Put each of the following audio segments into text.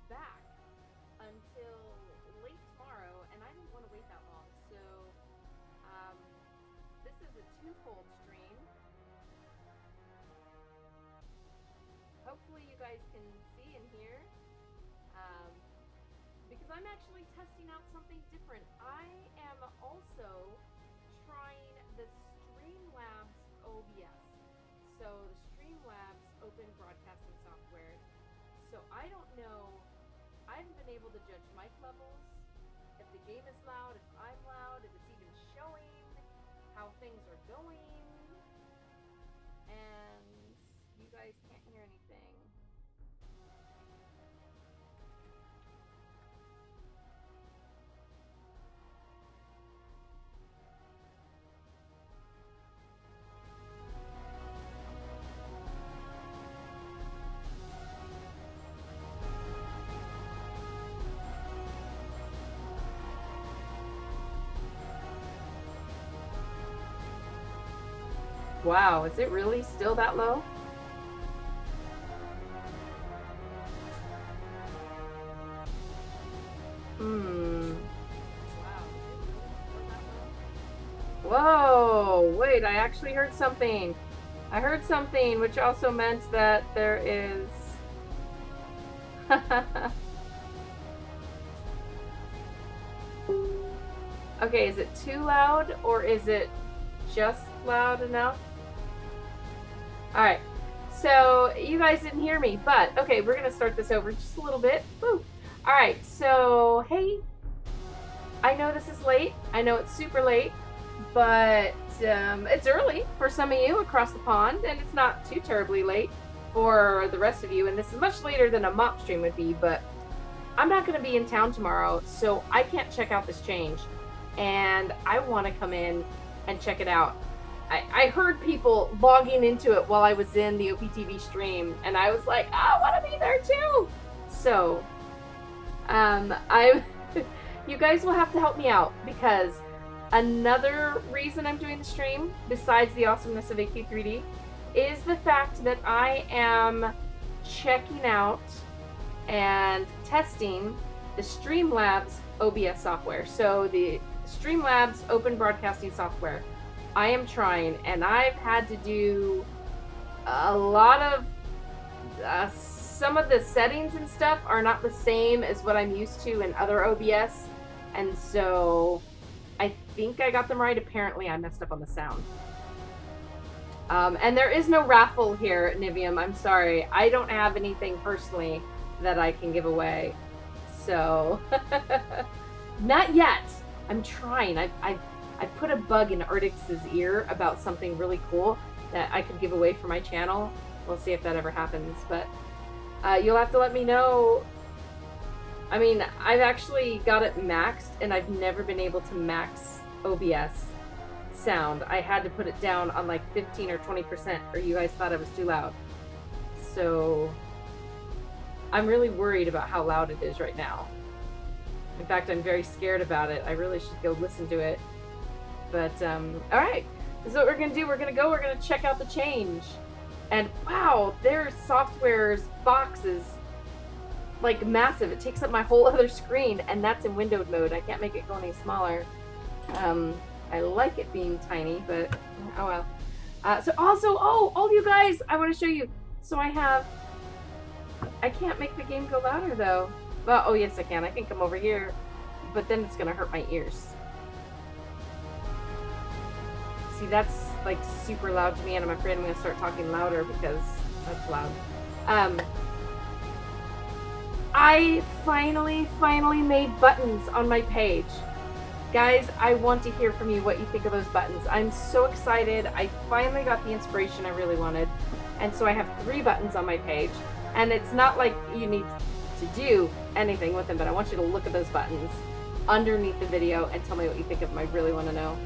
back until late tomorrow, and I didn't want to wait that long. So um, this is a twofold stream. Hopefully you guys can see and hear, um, because I'm actually testing out something different. I am also trying the Streamlabs OBS. So the Streamlabs open broadcasting software. So I don't know, I haven't been able to judge mic levels, if the game is loud, if I'm loud, if it's even showing, how things are going, and you guys can't hear anything. Wow, is it really still that low? Whoa, wait, I actually heard something. I heard something, which also meant that there is... Okay, is it too loud or is it just loud enough? All right, so you guys didn't hear me, but okay, we're gonna start this over just a little bit. Woo. All right, so hey, I know this is late. I know it's super late, but it's early for some of you across the pond, and it's not too terribly late for the rest of you. And this is much later than a mop stream would be, but I'm not gonna be in town tomorrow, so I can't check out this change, and I want to come in and check it out. I heard people logging into it while I was in the OPTV stream, and I was like, I want to be there too. So, you guys will have to help me out, because another reason I'm doing the stream, besides the awesomeness of AQ3D, is the fact that I am checking out and testing the Streamlabs OBS software. So the Streamlabs open broadcasting software. I am trying, and I've had to do a lot of some of the settings and stuff are not the same as what I'm used to in other OBS, and so I think I got them right. Apparently I messed up on the sound. And there is no raffle here, Nivium. I'm sorry. I don't have anything personally that I can give away. So, not yet. I'm trying. I put a bug in Artix's ear about something really cool that I could give away for my channel. We'll see if that ever happens, but you'll have to let me know. I mean, I've actually got it maxed, and I've never been able to max OBS sound. I had to put it down on like 15 or 20%, or you guys thought I was too loud. So I'm really worried about how loud it is right now. In fact, I'm very scared about it. I really should go listen to it. But, all right, this is what we're going to do. We're going to check out the change. And wow, their software's box is like massive. It takes up my whole other screen, and that's in windowed mode. I can't make it go any smaller. I like it being tiny, but oh well. So also, oh, all you guys, I want to show you. So I can't make the game go louder though. Well, oh yes I can. I can come over here, but then it's going to hurt my ears. See, that's like super loud to me, and I'm afraid I'm going to start talking louder because that's loud. I finally made buttons on my page. Guys, I want to hear from you what you think of those buttons. I'm so excited. I finally got the inspiration I really wanted. And so I have 3 buttons on my page. And it's not like you need to do anything with them, but I want you to look at those buttons underneath the video and tell me what you think of them. I really want to know.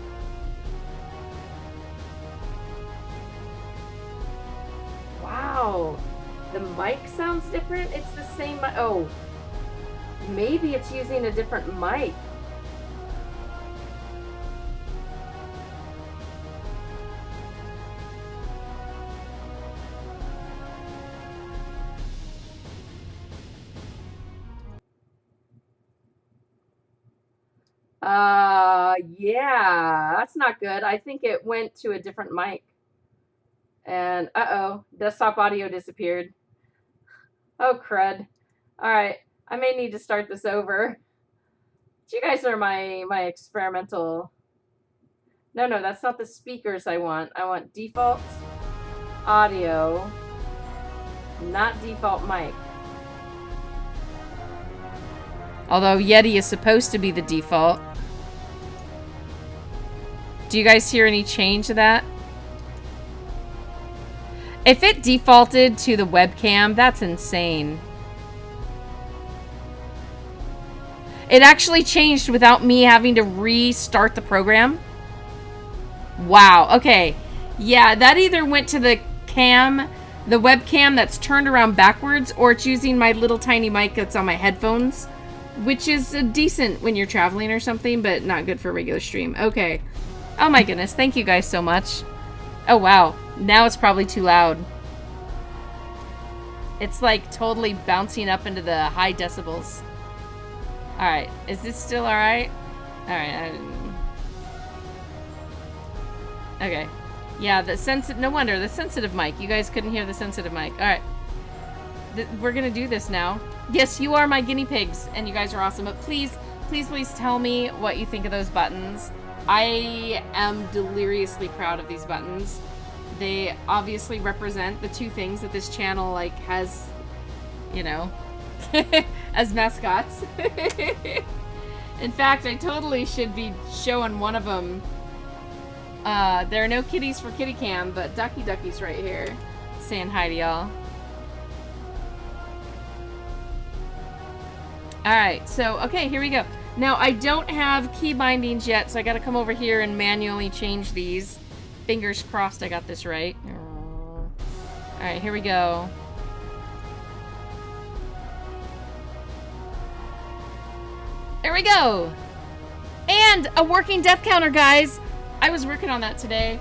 Wow, the mic sounds different. It's the same. Oh, maybe it's using a different mic. Yeah, that's not good. I think it went to a different mic. And uh-oh, desktop audio disappeared. Oh, crud. All right, I may need to start this over. You guys are my experimental. No, that's not the speakers I want. I want default audio, not default mic. Although Yeti is supposed to be the default. Do you guys hear any change to that? If it defaulted to the webcam, that's insane. It actually changed without me having to restart the program. Wow, okay. Yeah, that either went to the cam, the webcam that's turned around backwards, or it's using my little tiny mic that's on my headphones, which is decent when you're traveling or something, but not good for a regular stream. Okay. Oh my goodness, thank you guys so much. Oh wow, now it's probably too loud. It's like totally bouncing up into the high decibels. Alright, is this still alright? Alright, okay. Yeah, no wonder, the sensitive mic. You guys couldn't hear the sensitive mic. Alright. We're gonna do this now. Yes, you are my guinea pigs, and you guys are awesome. But please, please, please tell me what you think of those buttons. I am deliriously proud of these buttons. They obviously represent the two things that this channel, like, has, you know, as mascots. In fact, I totally should be showing one of them. There are no kitties for kitty cam, but Ducky's right here saying hi to y'all. Alright, so, okay, here we go. Now, I don't have key bindings yet, so I gotta come over here and manually change these. Fingers crossed I got this right. Alright, here we go. There we go! And a working depth counter, guys! I was working on that today.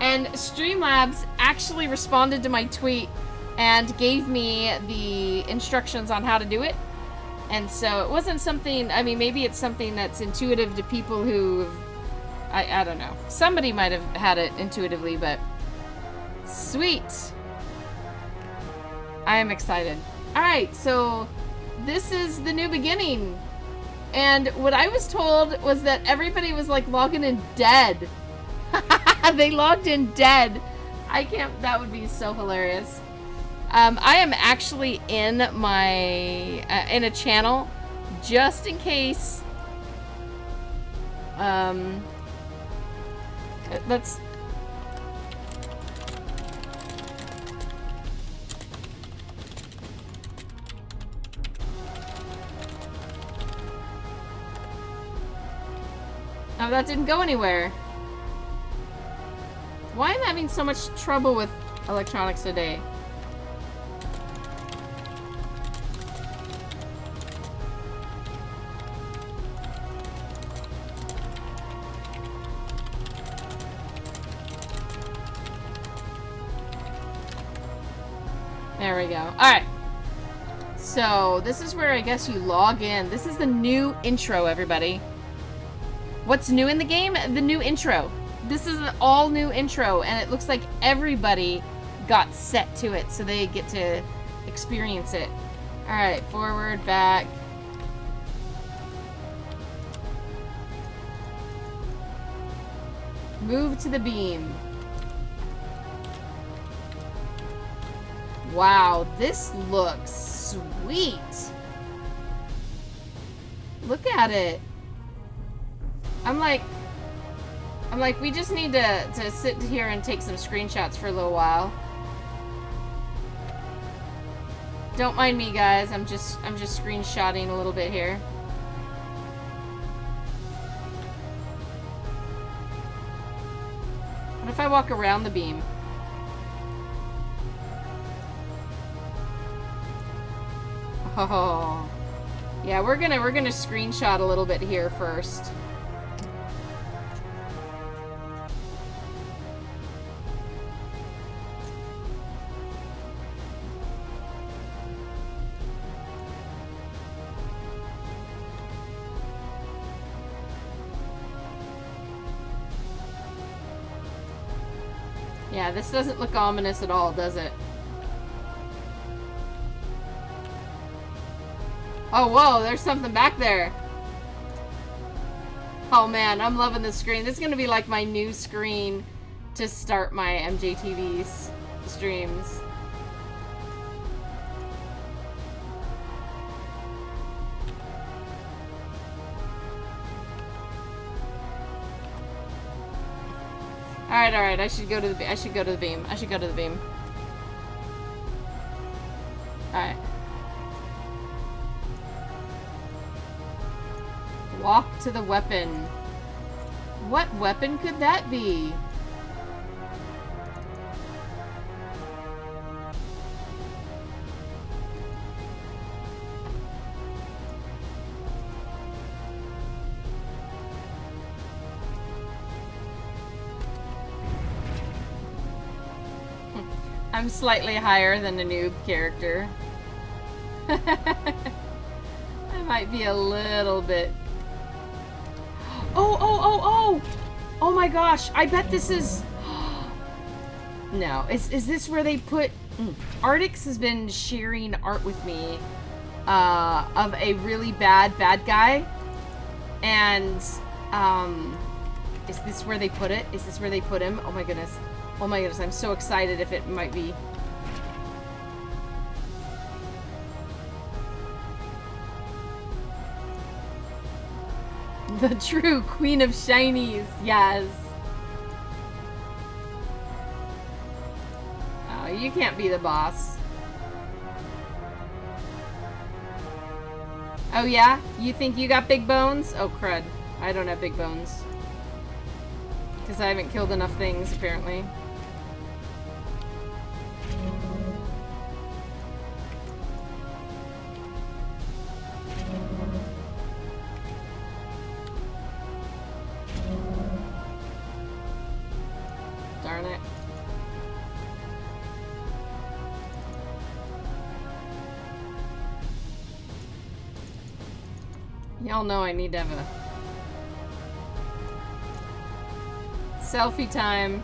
And Streamlabs actually responded to my tweet and gave me the instructions on how to do it. And so it wasn't something, I mean, maybe it's something that's intuitive to people who, I don't know. Somebody might have had it intuitively, but sweet. I am excited. All right, so this is the new beginning. And what I was told was that everybody was like logging in dead. They logged in dead. I can't, that would be so hilarious. I am actually in my, in a channel just in case, let's, oh, that didn't go anywhere. Why am I having so much trouble with electronics today? There we go. Alright. So, this is where I guess you log in. This is the new intro, everybody. What's new in the game? The new intro. This is an all-new intro, and it looks like everybody got set to it, so they get to experience it. Alright, forward, back. Move to the beam. Wow, this looks sweet. Look at it. I'm like, we just need to sit here and take some screenshots for a little while. Don't mind me, guys. I'm just screenshotting a little bit here. What if I walk around the beam? Oh, yeah, we're gonna screenshot a little bit here first. Yeah, this doesn't look ominous at all, does it? Oh, whoa, there's something back there. Oh man, I'm loving this screen. This is gonna be like my new screen to start my MJTV's streams. Alright, I should go to the beam. I should go to the beam. Alright. Walk to the weapon. What weapon could that be? I'm slightly higher than the noob character. I might be a little bit... Oh! Oh my gosh, I bet this is... No, is this where they put... Artix has been sharing art with me of a really bad guy. And, is this where they put it? Is this where they put him? Oh my goodness. Oh my goodness, I'm so excited if it might be. The true queen of shinies, yes. Oh, you can't be the boss. Oh yeah? You think you got big bones? Oh crud. I don't have big bones. Because I haven't killed enough things, apparently. Darn it. Y'all know I need to have a selfie time.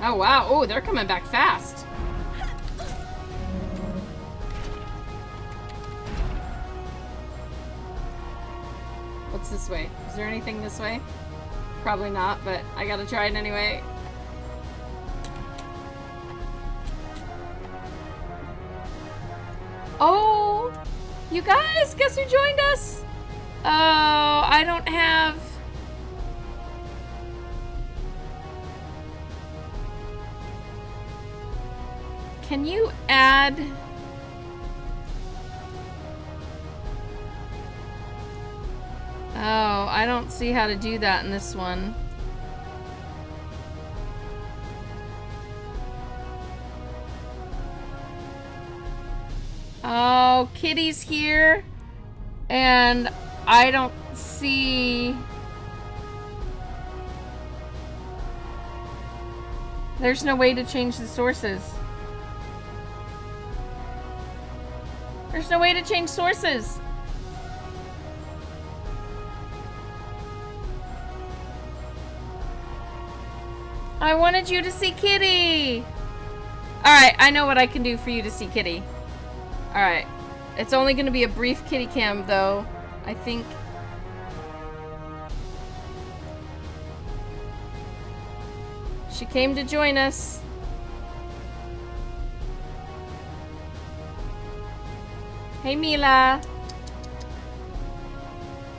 Oh wow, oh they're coming back fast. What's this way? Is there anything this way? Probably not, but I gotta try it anyway. Oh, you guys, guess who joined us? Oh, I don't have... Can you add... Oh, I don't see how to do that in this one. Oh, Kitty's here, and I don't see... There's no way to change the sources. There's no way to change sources. I wanted you to see Kitty. Alright, I know what I can do for you to see Kitty. Alright. It's only going to be a brief kitty cam, though. I think... She came to join us. Hey, Mila.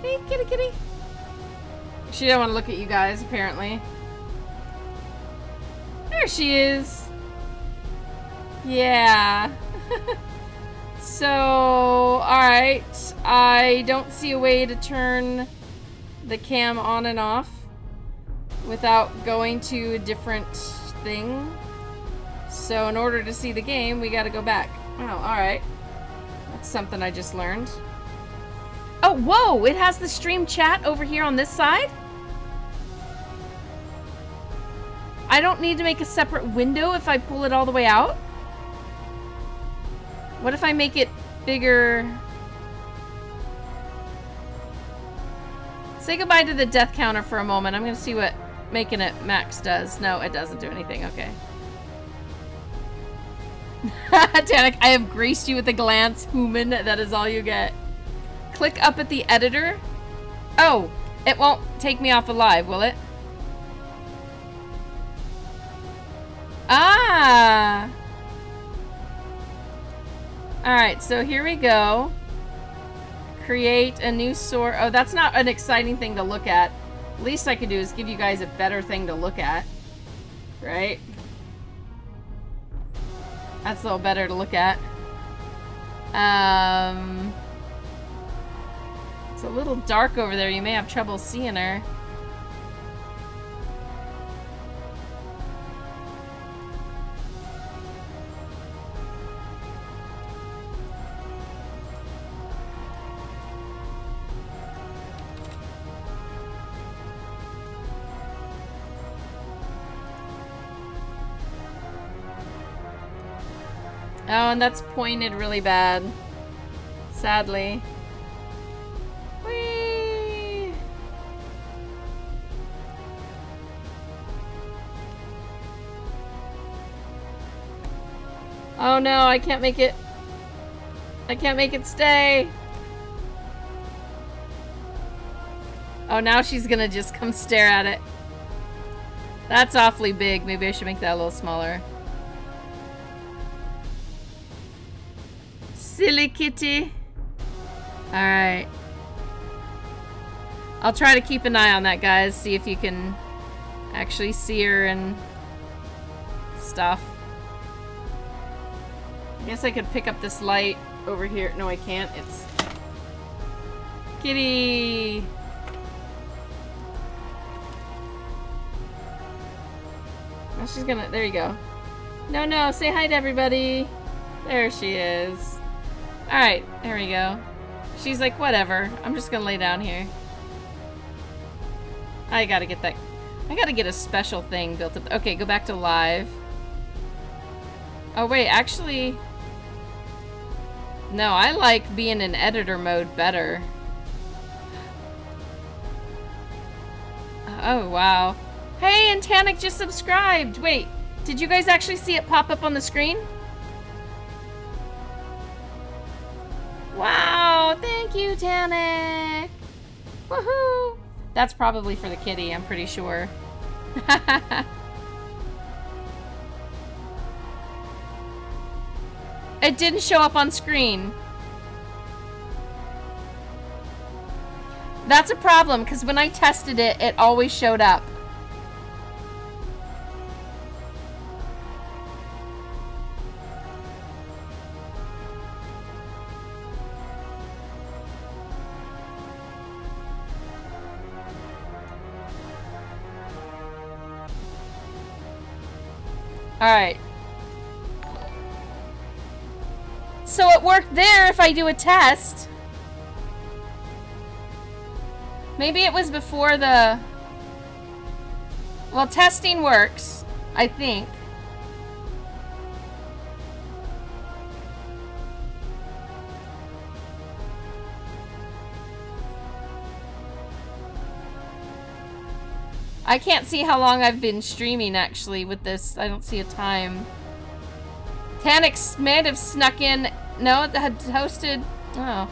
Hey, kitty kitty. She didn't want to look at you guys, apparently. There she is. Yeah. So, alright. I don't see a way to turn the cam on and off without going to a different thing. So, in order to see the game, we gotta go back. Oh, alright. That's something I just learned. Oh, whoa! It has the stream chat over here on this side? I don't need to make a separate window if I pull it all the way out? What if I make it bigger? Say goodbye to the death counter for a moment. I'm gonna see what making it max does. No, it doesn't do anything. Okay. Danik, I have graced you with a glance, human. That is all you get. Click up at the editor. Oh, it won't take me off alive, will it? Ah! Alright, so here we go. Create a new source. Oh, that's not an exciting thing to look at. Least I could do is give you guys a better thing to look at. Right? That's a little better to look at. It's a little dark over there. You may have trouble seeing her. Oh, and that's pointed really bad. Sadly. Whee! Oh no, I can't make it. I can't make it stay. Oh, now she's gonna just come stare at it. That's awfully big. Maybe I should make that a little smaller. Silly kitty. Alright. I'll try to keep an eye on that, guys. See if you can actually see her and stuff. I guess I could pick up this light over here. No, I can't. It's... Kitty! Oh, she's gonna... There you go. No, no. Say hi to everybody. There she is. Alright, there we go. She's like, whatever. I'm just gonna lay down here. I gotta get that. I gotta get a special thing built up. Okay, go back to live. Oh, wait, actually... No, I like being in editor mode better. Oh, wow. Hey, and Tanik just subscribed! Wait, did you guys actually see it pop up on the screen? Wow, thank you, Tanik! Woohoo! That's probably for the kitty, I'm pretty sure. It didn't show up on screen. That's a problem, because when I tested it, it always showed up. Alright. So it worked there if I do a test. Maybe it was before the... Well, testing works, I think. I can't see how long I've been streaming, actually, with this. I don't see a time. Tanik might have snuck in. No, it had hosted. Oh.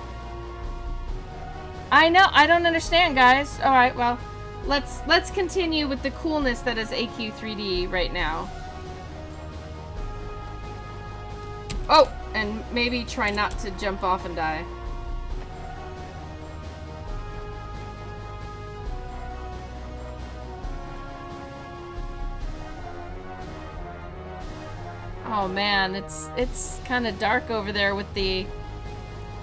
I know. I don't understand, guys. All right, well, let's continue with the coolness that is AQ3D right now. Oh, and maybe try not to jump off and die. Oh man, it's kind of dark over there with the...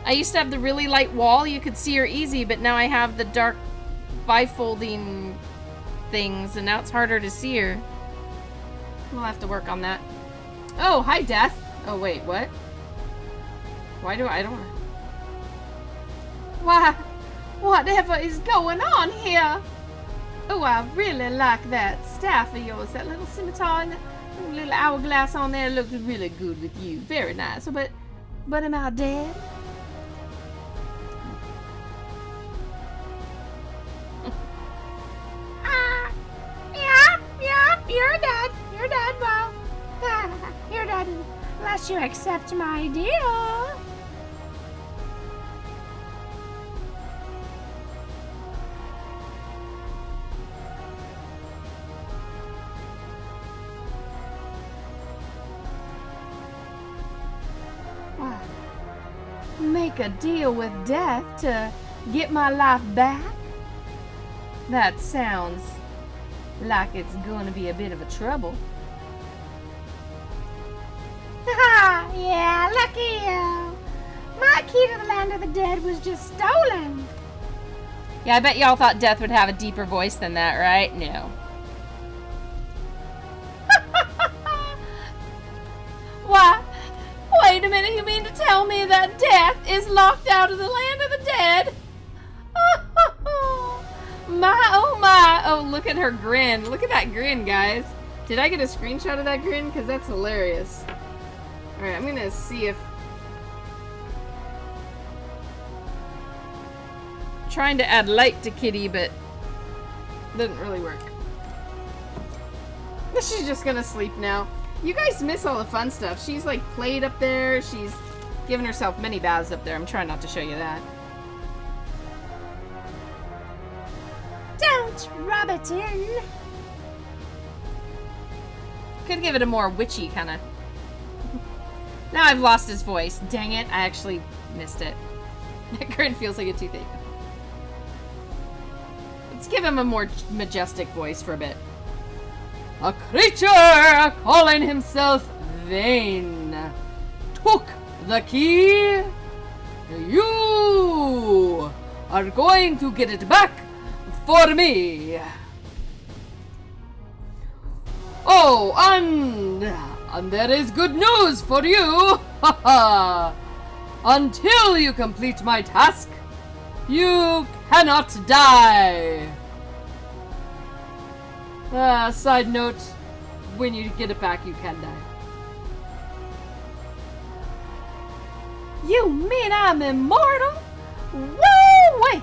I used to have the really light wall, you could see her easy, but now I have the dark bifolding things, and now it's harder to see her. We'll have to work on that. Oh, hi, Death. Oh, wait, what? Why do I don't... Why? Whatever is going on here? Oh, I really like that staff of yours, that little scimitar and the little hourglass on there looks really good with you. Very nice. But am I dead? dead unless you accept my deal. What? Make a deal with death to get my life back? That sounds like it's going to be a bit of a trouble. Haha, yeah, lucky you. My key to the land of the dead was just stolen. Yeah, I bet y'all thought Death would have a deeper voice than that, right? No. Why? Wait a minute, you mean to tell me that Death is locked out of the land of the dead? My, oh my. Oh, look at her grin. Look at that grin, guys. Did I get a screenshot of that grin? Because that's hilarious. Alright, I'm gonna see if... Trying to add light to Kitty, but... didn't really work. She's just gonna sleep now. You guys miss all the fun stuff. She's like played up there. She's given herself many baths up there. I'm trying not to show you that. Don't rub it in. Could give it a more witchy kind of... Now I've lost his voice. Dang it, I actually missed it. That grin feels like a toothache. Let's give him a more majestic voice for a bit. A creature calling himself Vane took the key. You are going to get it back for me. Oh, and there is good news for you. Until you complete my task, you cannot die. Side note, when you get it back, you can die. You mean I'm immortal? Woo-wee!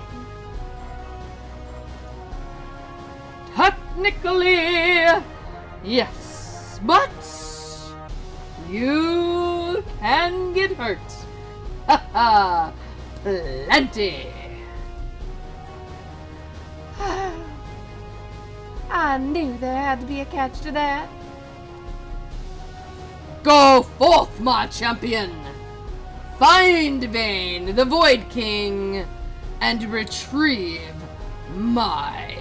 Technically, yes, but you can get hurt. Haha, plenty. I knew there had to be a catch to that. Go forth, my champion! Find Vane, the Void King, and retrieve my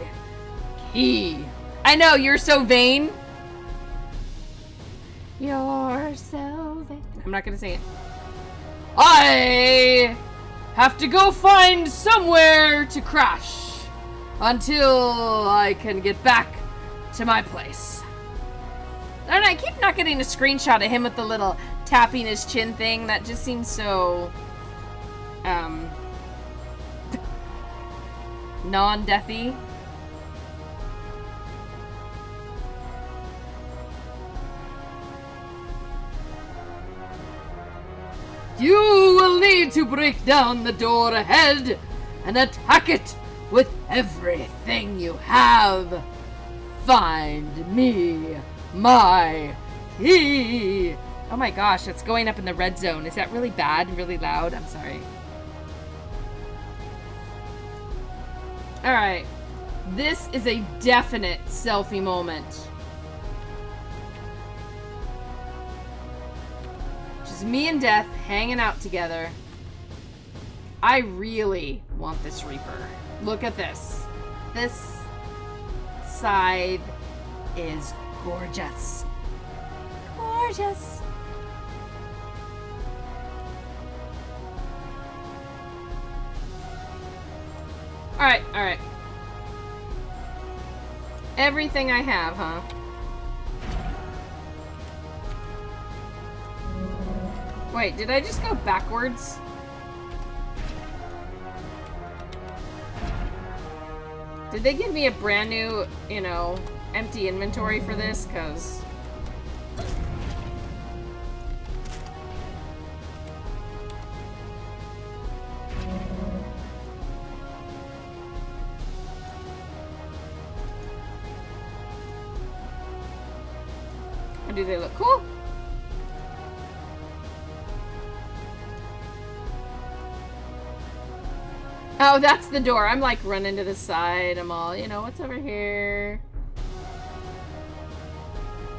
key. I know, you're so vain. You're so vain. I'm not gonna say it. I have to go find somewhere to crash until I can get back to my place. I don't know, I keep not getting a screenshot of him with the little tapping his chin thing. That just seems so non-deathy. You will need to break down the door ahead and attack it with everything you have. Find me my key. Oh my gosh, it's going up in the red zone. Is that really bad and really loud? I'm sorry. Alright. This is a definite selfie moment. Just me and Death hanging out together. I really want this Reaper. Look at this. This side is gorgeous. Gorgeous. Alright, alright. Everything I have, huh? Wait, did I just go backwards? Did they give me a brand new, you know, empty inventory for this? Because... do they look cool? Oh, that's the door. I'm like running to the side. I'm all, you know, what's over here?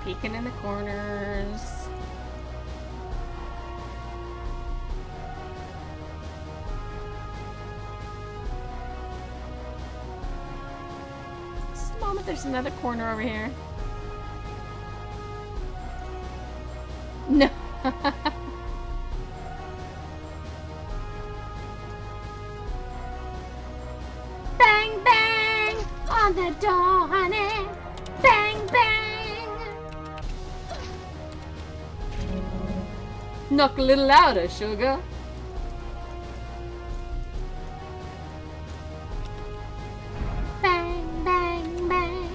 Peeking in the corners. Just a moment, there's another corner over here. No. Bang, bang on the door, honey. Bang, bang. Knock a little louder, sugar. Bang, bang, bang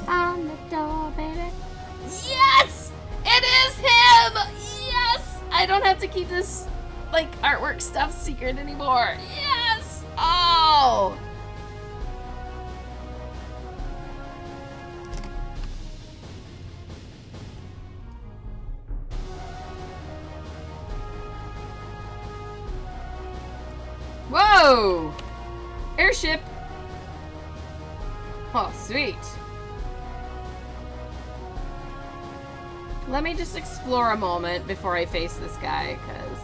on the door, baby. Yes! It is him! Yes! I don't have to keep this, like, artwork stuff secret anymore. Yes! Oh! Whoa! Airship! Oh, sweet. Let me just explore a moment before I face this guy, because...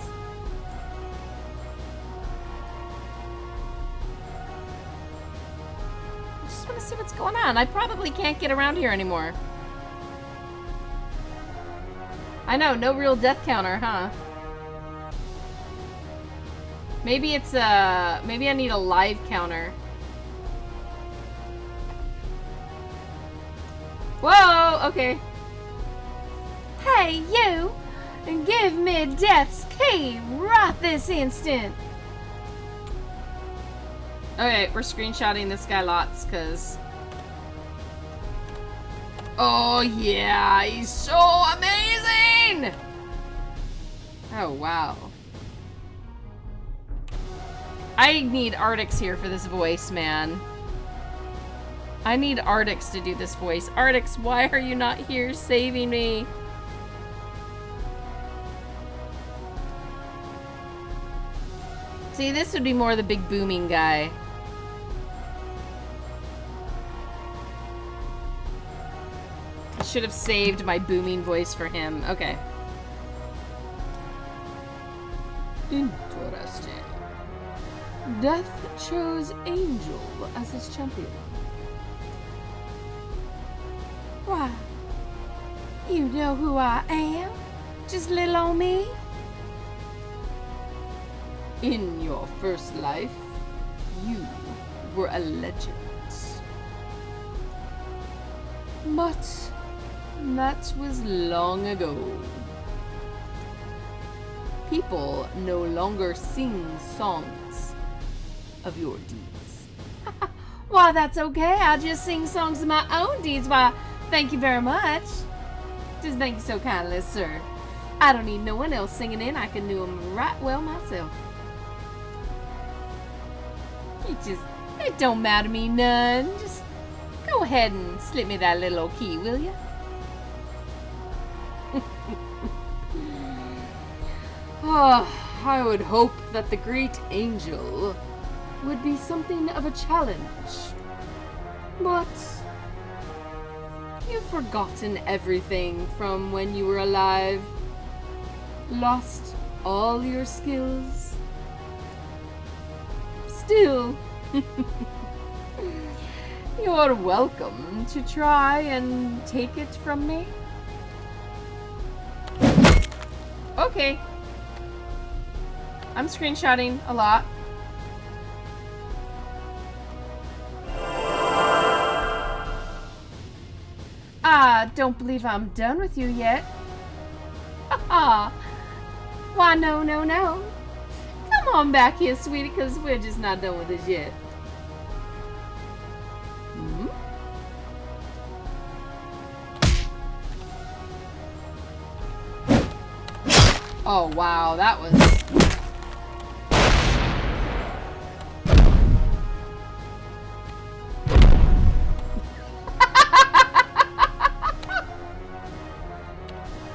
I just want to see what's going on. I probably can't get around here anymore. I know, no real death counter, huh? Maybe it's maybe I need a live counter. Whoa, okay. Hey, you! Give me death's key right this instant! Okay, we're screenshotting this guy lots, because... Oh, yeah! He's so amazing! Oh, wow. I need Artix here for this voice, man. I need Artix to do this voice. Artix, why are you not here saving me? See, this would be more the big booming guy. I should have saved my booming voice for him. Okay. Interesting. Death chose Angel as his champion. Why? You know who I am? Just little old me? In your first life, you were a legend. But that was long ago. People no longer sing songs of your deeds. Why, that's okay. I just sing songs of my own deeds. Why, thank you very much. Just thank you so kindly, sir. I don't need no one else singing in. I can do them right well myself. It don't matter me none. Just go ahead and slip me that little old key, will you? Oh, I would hope that the great angel would be something of a challenge. But you've forgotten everything from when you were alive. Lost all your skills. Still, you're welcome to try and take it from me. Okay. I'm screenshotting a lot. I don't believe I'm done with you yet. Haha. Why, no, no, no. Come on back here, sweetie, because we're just not done with this yet. Hmm? Oh, wow, that was...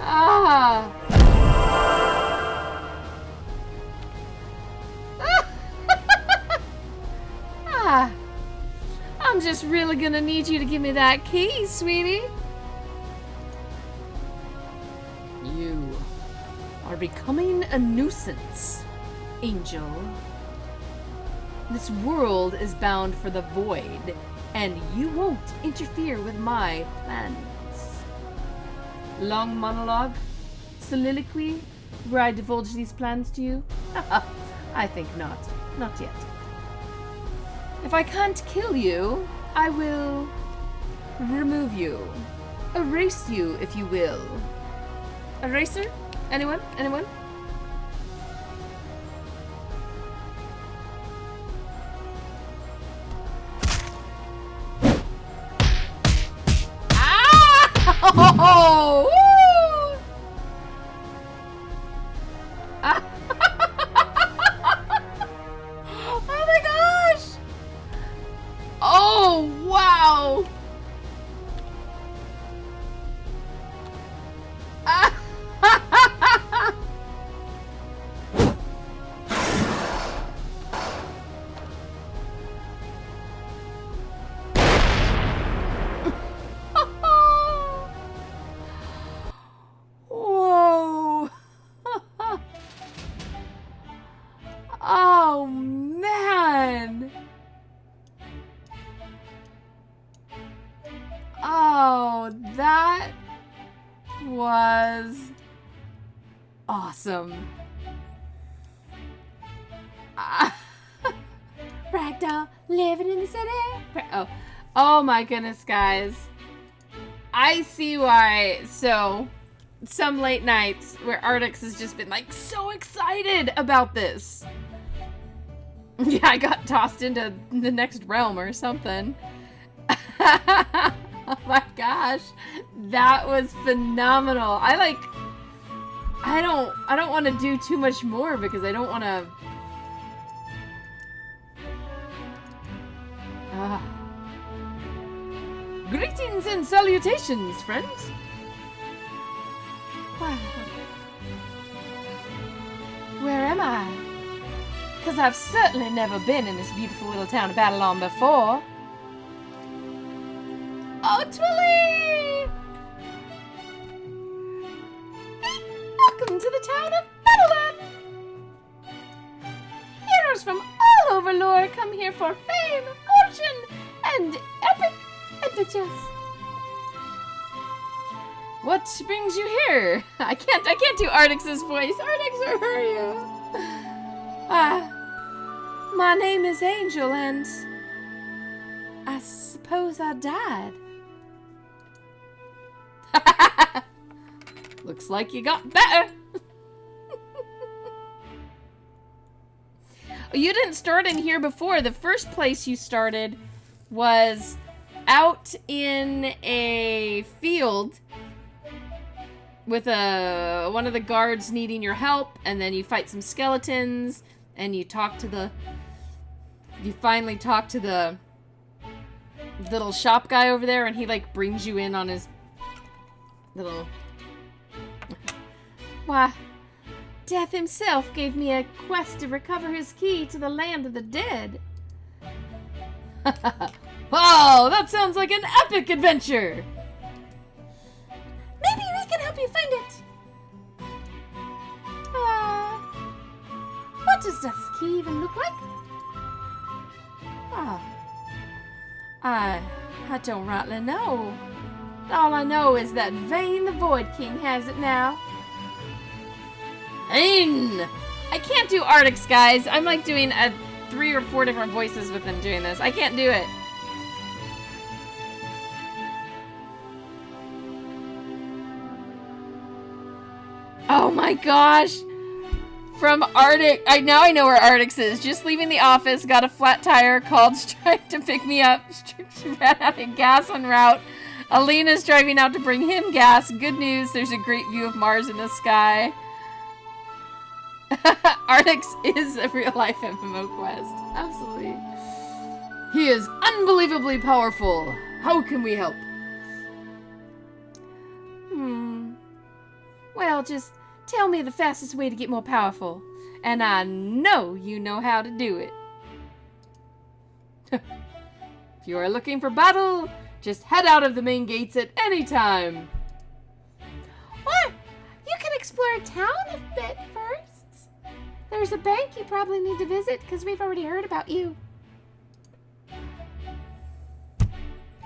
ah. Ah, I'm just really gonna need you to give me that key, sweetie. You are becoming a nuisance, Angel. This world is bound for the void, and you won't interfere with my plans. Long monologue? Soliloquy? Where I divulge these plans to you? I think not. Not yet. If I can't kill you, I will remove you. Erase you, if you will. Eraser? Anyone? Anyone? Oh! Woo! Ah. Oh my gosh! Oh, wow! Ah. Whoa! Oh man! Oh, that was awesome. Ragdoll living in the city. Oh my goodness, guys. I see why. So, some late nights where Artix has just been like so excited about this. Yeah, I got tossed into the next realm or something. Oh my gosh, that was phenomenal. I don't want to do too much more because I don't want to. Greetings and salutations, friends. Wow. Where am I? Because I've certainly never been in this beautiful little town of Babylon before. Oh, Twilly! Welcome to the town of Babylon! Heroes from all over lore come here for fame, fortune, and epic adventures. What brings you here? I can't do Artix's voice. Artix, where are you? My name is Angel, and I suppose I died. Looks like you got better. You didn't start in here before. The first place you started was out in a field with one of the guards needing your help, and then you fight some skeletons, and you finally talk to the little shop guy over there, and he like brings you in on his little. Why, Death himself gave me a quest to recover his key to the land of the dead. Wow, that sounds like an epic adventure. Maybe we can help you find it. What does this key even look like? I don't rightly know. All I know is that Vane the Void King has it now. Vane! I can't do Artix, guys. I'm like doing 3 or 4 different voices with him doing this. I can't do it. Oh my gosh! From Artix, now I know where Artix is. Just leaving the office, got a flat tire, called Stripe to pick me up. Ran out of gas en route. Alina's driving out to bring him gas. Good news, there's a great view of Mars in the sky. Artix is a real-life MMO quest. Absolutely. He is unbelievably powerful. How can we help? Well, just tell me the fastest way to get more powerful. And I know you know how to do it. If you are looking for battle, just head out of the main gates at any time. What? You can explore town a bit first. There's a bank you probably need to visit because we've already heard about you.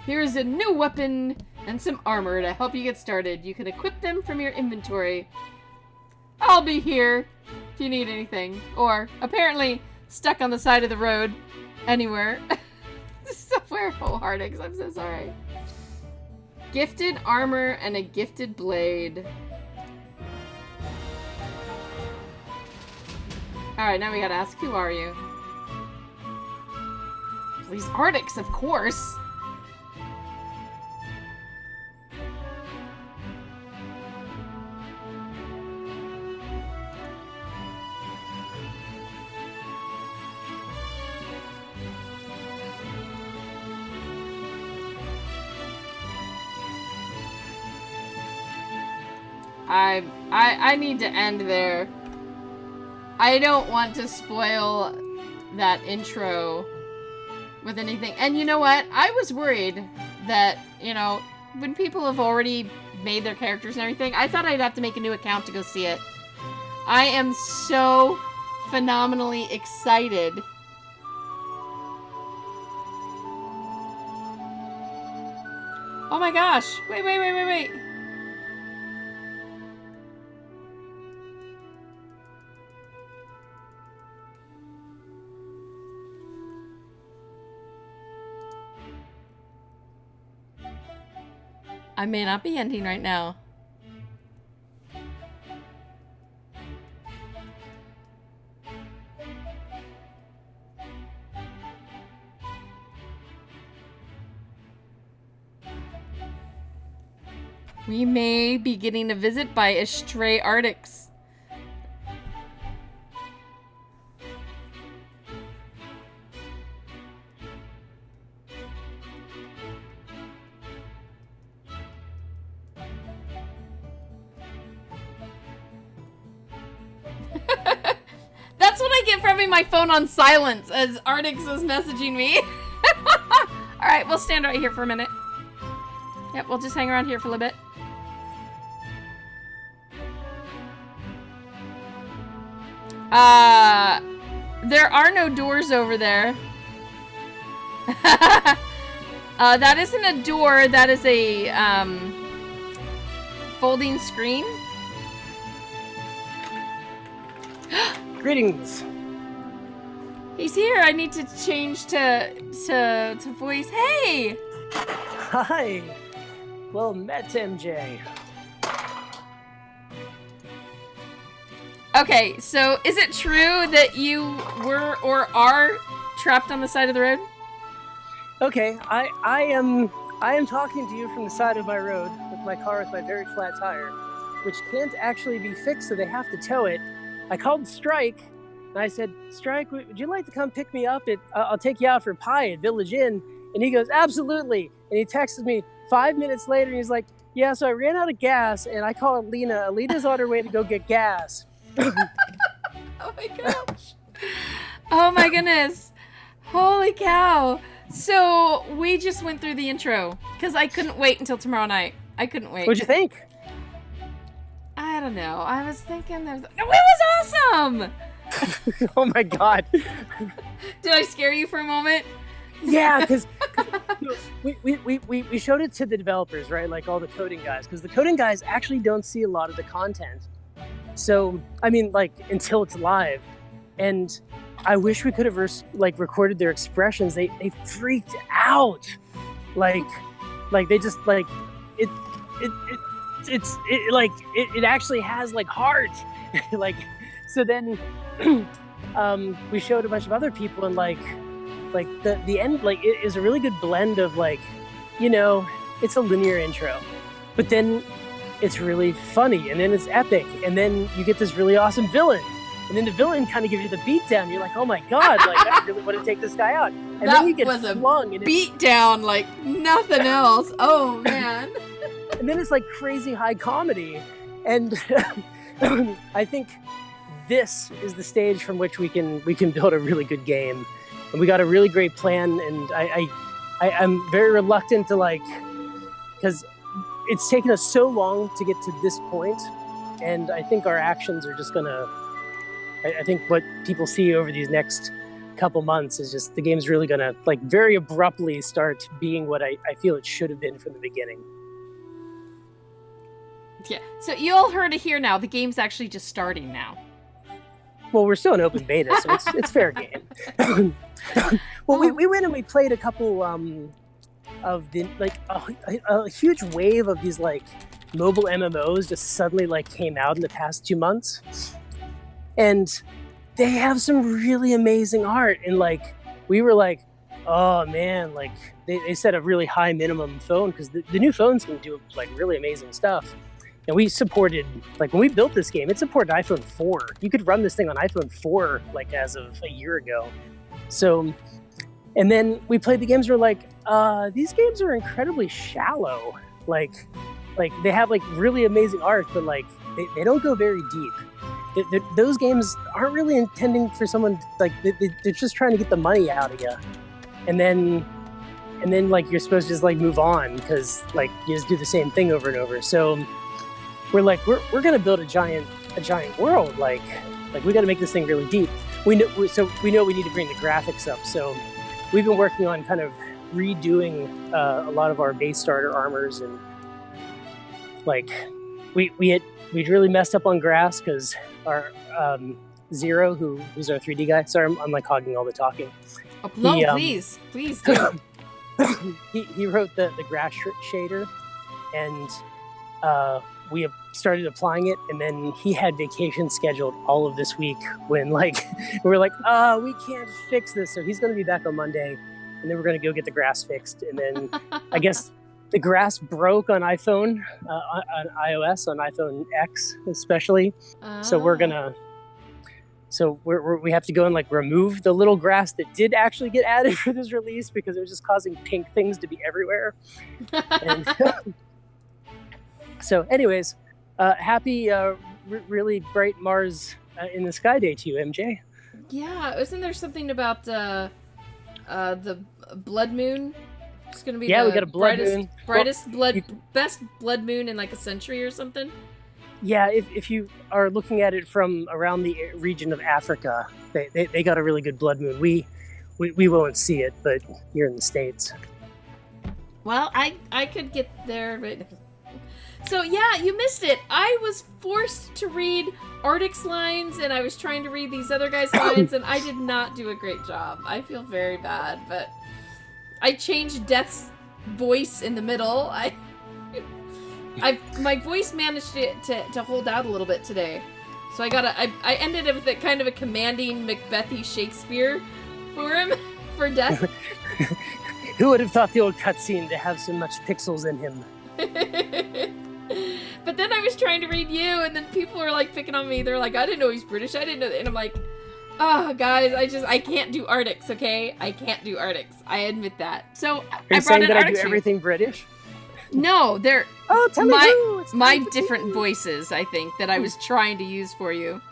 Here's a new weapon and some armor to help you get started. You can equip them from your inventory. I'll be here if you need anything. Or, apparently, stuck on the side of the road. Anywhere. Somewhere. Oh, Hardix, I'm so sorry. Gifted armor and a gifted blade. Alright, now we gotta ask, who are you? Please, Hardix, of course. I need to end there. I don't want to spoil that intro with anything. And you know what? I was worried that, you know, when people have already made their characters and everything, I thought I'd have to make a new account to go see it. I am so phenomenally excited. Oh my gosh. Wait. I may not be ending right now. We may be getting a visit by a stray Arctics. That's what I get for having my phone on silence as Arctics is messaging me. Alright, we'll stand right here for a minute. Yep, we'll just hang around here for a little bit. There are no doors over there. That isn't a door, that is a, folding screen. Greetings. He's here. I need to change to voice. Hey! Hi. Well met, MJ. Okay, so is it true that you were or are trapped on the side of the road? Okay, I am talking to you from the side of my road with my car with my very flat tire, which can't actually be fixed, so they have to tow it. I called Strike, and I said, Strike, would you like to come pick me up? I'll take you out for pie at Village Inn. And he goes, absolutely. And he texted me 5 minutes later, and he's like, yeah, so I ran out of gas, and I called Alina. Alina's on her way to go get gas. Oh my gosh. Oh my goodness. Holy cow. So we just went through the intro because I couldn't wait until tomorrow night. I couldn't wait. What'd you think? I don't know. I was thinking it was awesome. Oh my God. Did I scare you for a moment? Yeah, because we showed it to the developers, right? Like all the coding guys, because the coding guys actually don't see a lot of the content. So, I mean, like, until it's live. And I wish we could have recorded their expressions. They freaked out. Like they just like it actually has like heart. Like, so then we showed a bunch of other people, and like the end, like, it is a really good blend of, like, you know, it's a linear intro, but then it's really funny, and then it's epic, and then you get this really awesome villain, and then the villain kind of gives you the beatdown. You're like, oh my God, like, I really want to take this guy out. And that then you get was flung, a beat down like nothing else. Oh man. And then it's like crazy high comedy, and I think this is the stage from which we can build a really good game. we got a really great plan, and I'm very reluctant to because it's taken us so long to get to this point, and I think our actions are just gonna. I think what people see over these next couple months is just the game's really gonna very abruptly start being what I feel it should have been from the beginning. Yeah. So you all heard it here now. The game's actually just starting now. Well, we're still in open beta, so it's fair game. Well, we went and we played a couple of the a huge wave of these mobile MMOs just suddenly came out in the past 2 months, and they have some really amazing art. And we were like, oh man, they set a really high minimum phone because the new phones can do really amazing stuff. And we supported, when we built this game, it supported iPhone 4. You could run this thing on iPhone 4, as of a year ago. So, and then we played the games, we're these games are incredibly shallow. They have, really amazing art, but, they don't go very deep. Those games aren't really intending for someone, they're just trying to get the money out of you. And then you're supposed to just, move on because, you just do the same thing over and over. So, we're we're gonna build a giant world. We got to make this thing really deep. We know we need to bring the graphics up. So we've been working on kind of redoing a lot of our base starter armors, and we'd really messed up on grass because our Zero, who's our 3D guy. Sorry, I'm hogging all the talking. Oh, no, please do. he wrote the grass shader, and we have started applying it, and then he had vacation scheduled all of this week when we were we can't fix this, so he's going to be back on Monday, and then we're going to go get the grass fixed. And then I guess the grass broke on iPhone, on iOS, on iPhone X especially. So we have to go and remove the little grass that did actually get added for this release because it was just causing pink things to be everywhere. And so anyways, happy really bright Mars in the sky day to you, MJ. Yeah, isn't there something about the blood moon? It's gonna be we got a blood moon. Best blood moon in a century or something. Yeah, if you are looking at it from around the region of Africa, they got a really good blood moon. We won't see it, but you're in the States. Well, I could get there, but so yeah, you missed it. I was forced to read Arctic's lines, and I was trying to read these other guys' lines, and I did not do a great job. I feel very bad, but I changed Death's voice in the middle. My voice managed to hold out a little bit today, so I ended up with a kind of a commanding Macbethy Shakespeare for him for Death. Who would have thought the old cutscene to have so much pixels in him? But then I was trying to read you, and then people were picking on me. They're like, I didn't know he's British. I didn't know that. And I'm like, oh, guys, I can't do Arctics, okay? I can't do Arctics. I admit that. So I brought an Arctic. I do everything British? No, they're tell me who. My different voices, I think, that I was trying to use for you.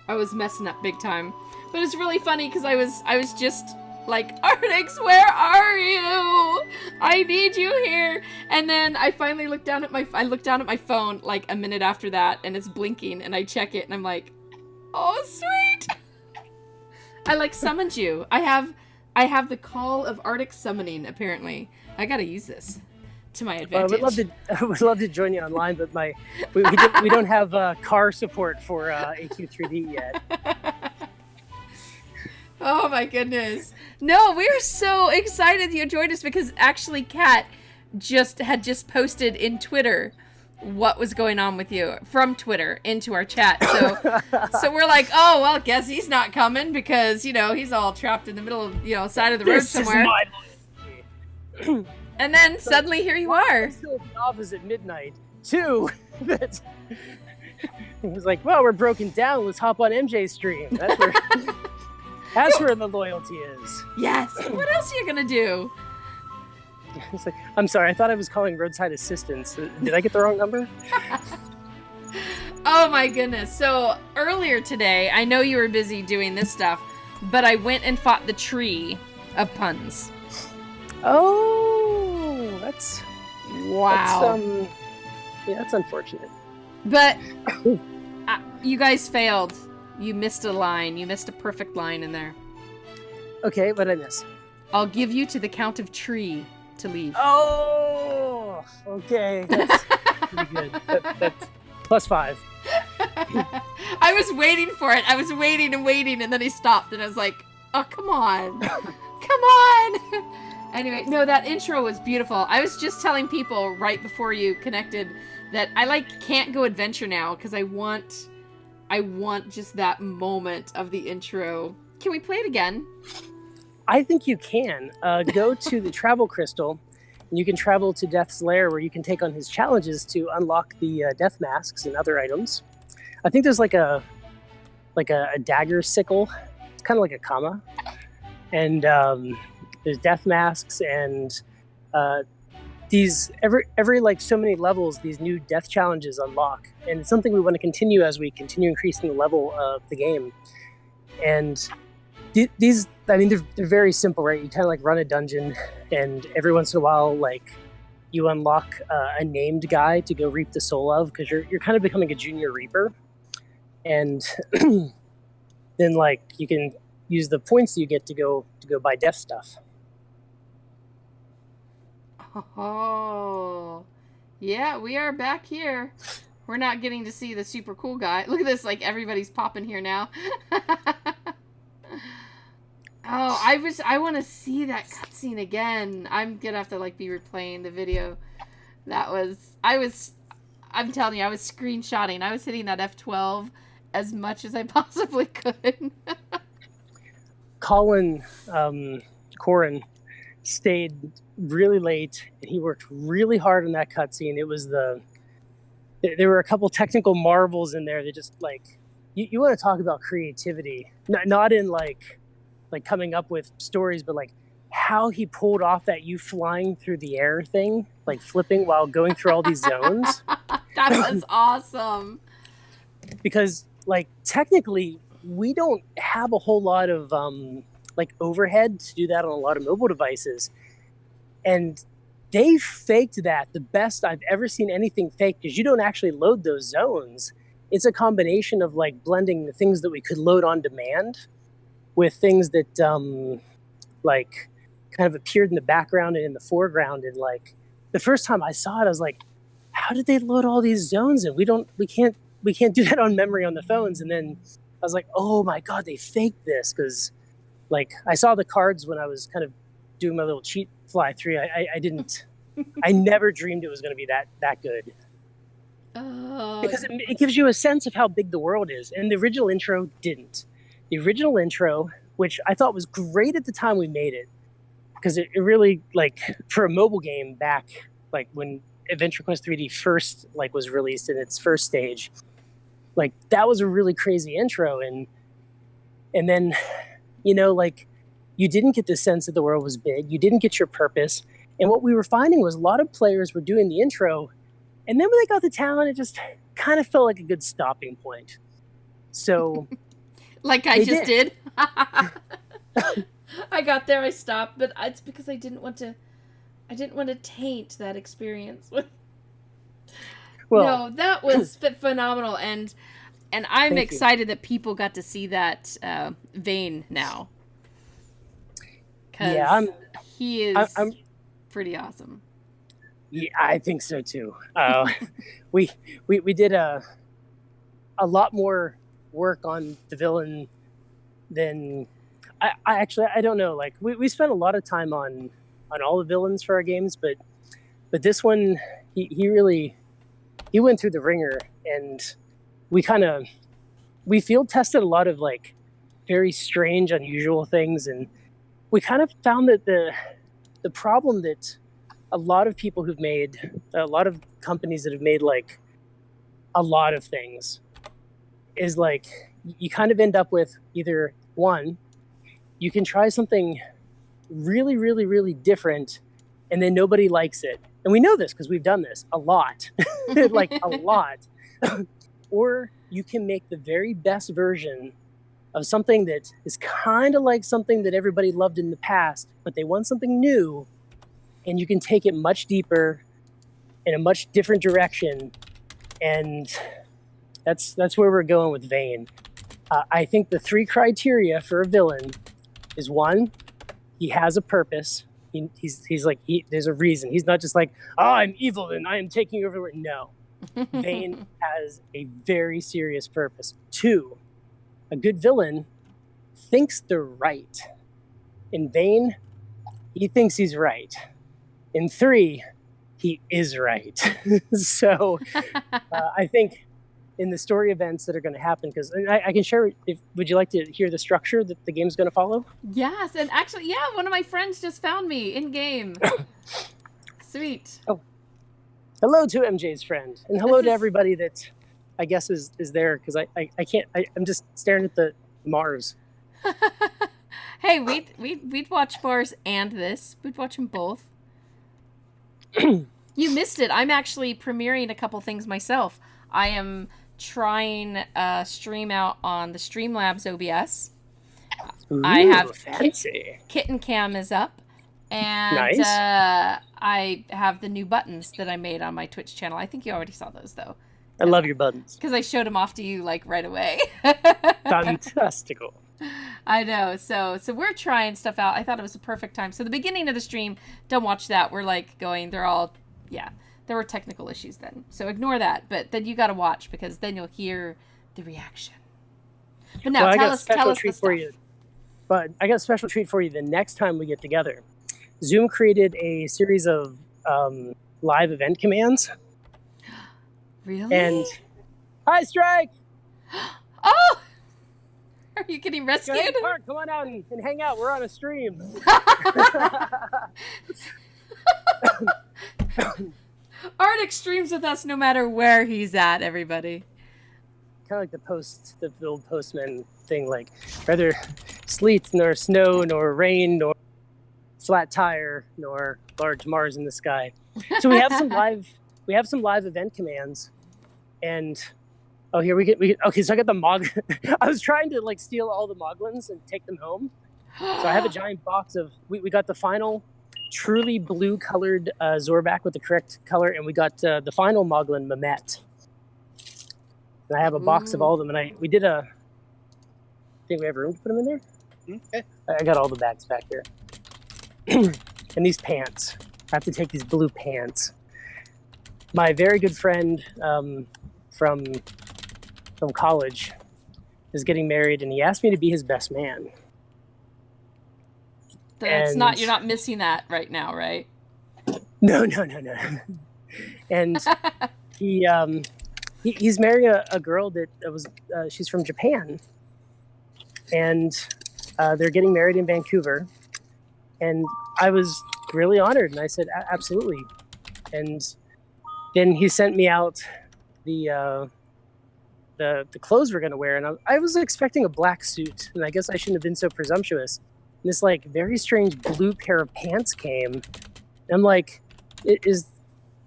I was messing up big time. But it's really funny because I was just Arctics, where are you? I need you here. And then I finally looked down at my phone a minute after that, and it's blinking, and I check it, and I'm like, oh, sweet. I summoned you. I have the call of Arctic summoning, apparently. I gotta use this to my advantage. I would love to join you online, but we don't have car support for AQ3D yet. Oh my goodness. No, we are so excited you joined us because actually Kat had just posted in Twitter what was going on with you from Twitter into our chat. So we're like, oh, well, guess he's not coming because, he's all trapped in the middle of, side of the road somewhere. And then suddenly here you are. I'm still at the office at midnight. 2, that it was like, well, we're broken down. Let's hop on MJ's stream. That's where the loyalty is. Yes. What else are you gonna do? It's like, I'm sorry. I thought I was calling roadside assistance. Did I get the wrong number? Oh my goodness. So earlier today, I know you were busy doing this stuff, but I went and fought the tree of puns. Oh, that's Wow. that's unfortunate. But you guys failed. You missed a line. You missed a perfect line in there. Okay, what did I miss? I'll give you to the count of tree to leave. Oh, okay. That's pretty good. That's +5. I was waiting for it. I was waiting and waiting, and then he stopped, and I was like, oh, come on. Come on. Anyway, no, that intro was beautiful. I was just telling people right before you connected that I can't go adventure now because I want just that moment of the intro. Can we play it again? I think you can. Go to the travel crystal, and you can travel to Death's Lair, where you can take on his challenges to unlock the death masks and other items. I think there's like a dagger sickle. It's kind of like a comma, and there's death masks and these every like so many levels. These new death challenges unlock, and it's something we want to continue as we continue increasing the level of the game. And these, I mean, they're very simple, right? You kind of like run a dungeon, and every once in a while, like you unlock a named guy to go reap the soul of, because you're kind of becoming a junior reaper, and then like you can use the points that you get to go buy death stuff. Oh, yeah, we are back here. We're not getting to see the super cool guy. Look at this, like everybody's popping here now. Oh, I want to see that cutscene again. I'm gonna have to like be replaying the video. I'm telling you, I was screenshotting. I was hitting that F12 as much as I possibly could. Colin Corin stayed really late, and he worked really hard on that cutscene. It was there were a couple technical marvels in there that just like you want to talk about creativity, not in like coming up with stories, but like how he pulled off that you flying through the air thing, like flipping while going through all these zones. That was awesome. Because like technically we don't have a whole lot of like overhead to do that on a lot of mobile devices, and they faked that the best I've ever seen anything fake, because you don't actually load those zones. It's a combination of like blending the things that we could load on demand with things that like kind of appeared in the background and in the foreground. And like the first time I saw it, I was like, how did they load all these zones? And we can't do that on memory on the phones. And then I was like, oh my God, they faked this. Because like I saw the cards when I was kind of doing my little cheat fly through. I never dreamed it was going to be that good. Oh. Because it gives you a sense of how big the world is. And the original intro didn't. The original intro, which I thought was great at the time we made it, because it really, like, for a mobile game back, like when Adventure Quest 3D first like was released in its first stage, like that was a really crazy intro. And then, you know, like you didn't get the sense that the world was big. You didn't get your purpose. And what we were finding was a lot of players were doing the intro, and then when they got to town, it just kind of felt like a good stopping point. So... like I just did. I got there, I stopped, but it's because I didn't want to taint that experience. Well, no, that was phenomenal, and I'm excited that people got to see that Vane now. Yeah, he is pretty awesome. Yeah, I think so too. We did a lot more work on the villain than I don't know. Like we spent a lot of time on all the villains for our games, but this one he really went through the ringer, and we field tested a lot of like very strange, unusual things, and we kind of found that the problem that a lot of people who've made, a lot of companies that have made like a lot of things, is like you kind of end up with either one, you can try something really, really, really different, and then nobody likes it. And we know this because we've done this a lot, like a lot. Or you can make the very best version of something that is kind of like something that everybody loved in the past, but they want something new, and you can take it much deeper in a much different direction, and that's where we're going with Vane. I think the 3 criteria for a villain is 1, he has a purpose. He's like, there's a reason. He's not just like, oh, I'm evil and I am taking over. No, Vane has a very serious purpose. 2, a good villain thinks they're right. In Vane, he thinks he's right. In 3, he is right. So I think in the story events that are going to happen, because I can share, would you like to hear the structure that the game's going to follow? Yes, and actually, yeah, one of my friends just found me in game. Sweet. Oh, hello to MJ's friend, and hello to everybody that I guess is there, because I can't, I'm just staring at the Mars. Hey, we'd watch Mars and this. We'd watch them both. You missed it. I'm actually premiering a couple things myself. I am trying stream out on the Streamlabs OBS. Ooh, I have fancy. Kitten Cam is up, and Nice. I have the new buttons that I made on my Twitch channel. I think you already saw those though. I love your buttons. Because I showed them off to you like right away. Fantastical. I know. So we're trying stuff out. I thought it was a perfect time. So the beginning of the stream, don't watch that. We're like going, they're all, yeah. There were technical issues then, so ignore that. But then you got to watch, because then you'll hear the reaction. But now, tell us the stuff. But I got a special treat for you the next time we get together. Zoom created a series of live event commands. Really? And hi, Strike. Oh, are you getting rescued? Hey, Mark, come on out and hang out. We're on a stream. Arctic streams with us no matter where he's at, everybody. Kind of like the old postman thing, like neither sleet nor snow nor rain nor flat tire nor large Mars in the sky. So we have some live event commands, and here we get okay. So I got the Mog. I was trying to like steal all the Moglins and take them home. So I have a giant box of. We got the final truly blue colored Zorback with the correct color, and we got the final Moglin Mamet. And I have a box of all of them, and we did a. Think we have room to put them in there? Okay. I got all the bags back here. And these pants. I have to take these blue pants. My very good friend from college is getting married, and he asked me to be his best man. That's not, you're not missing that right now, right? No. And he's marrying a girl that was she's from Japan, and they're getting married in Vancouver. And I was really honored, and I said absolutely. And then he sent me out the clothes we're gonna wear, and I was expecting a black suit, and I guess I shouldn't have been so presumptuous. And this like very strange blue pair of pants came, and I'm like,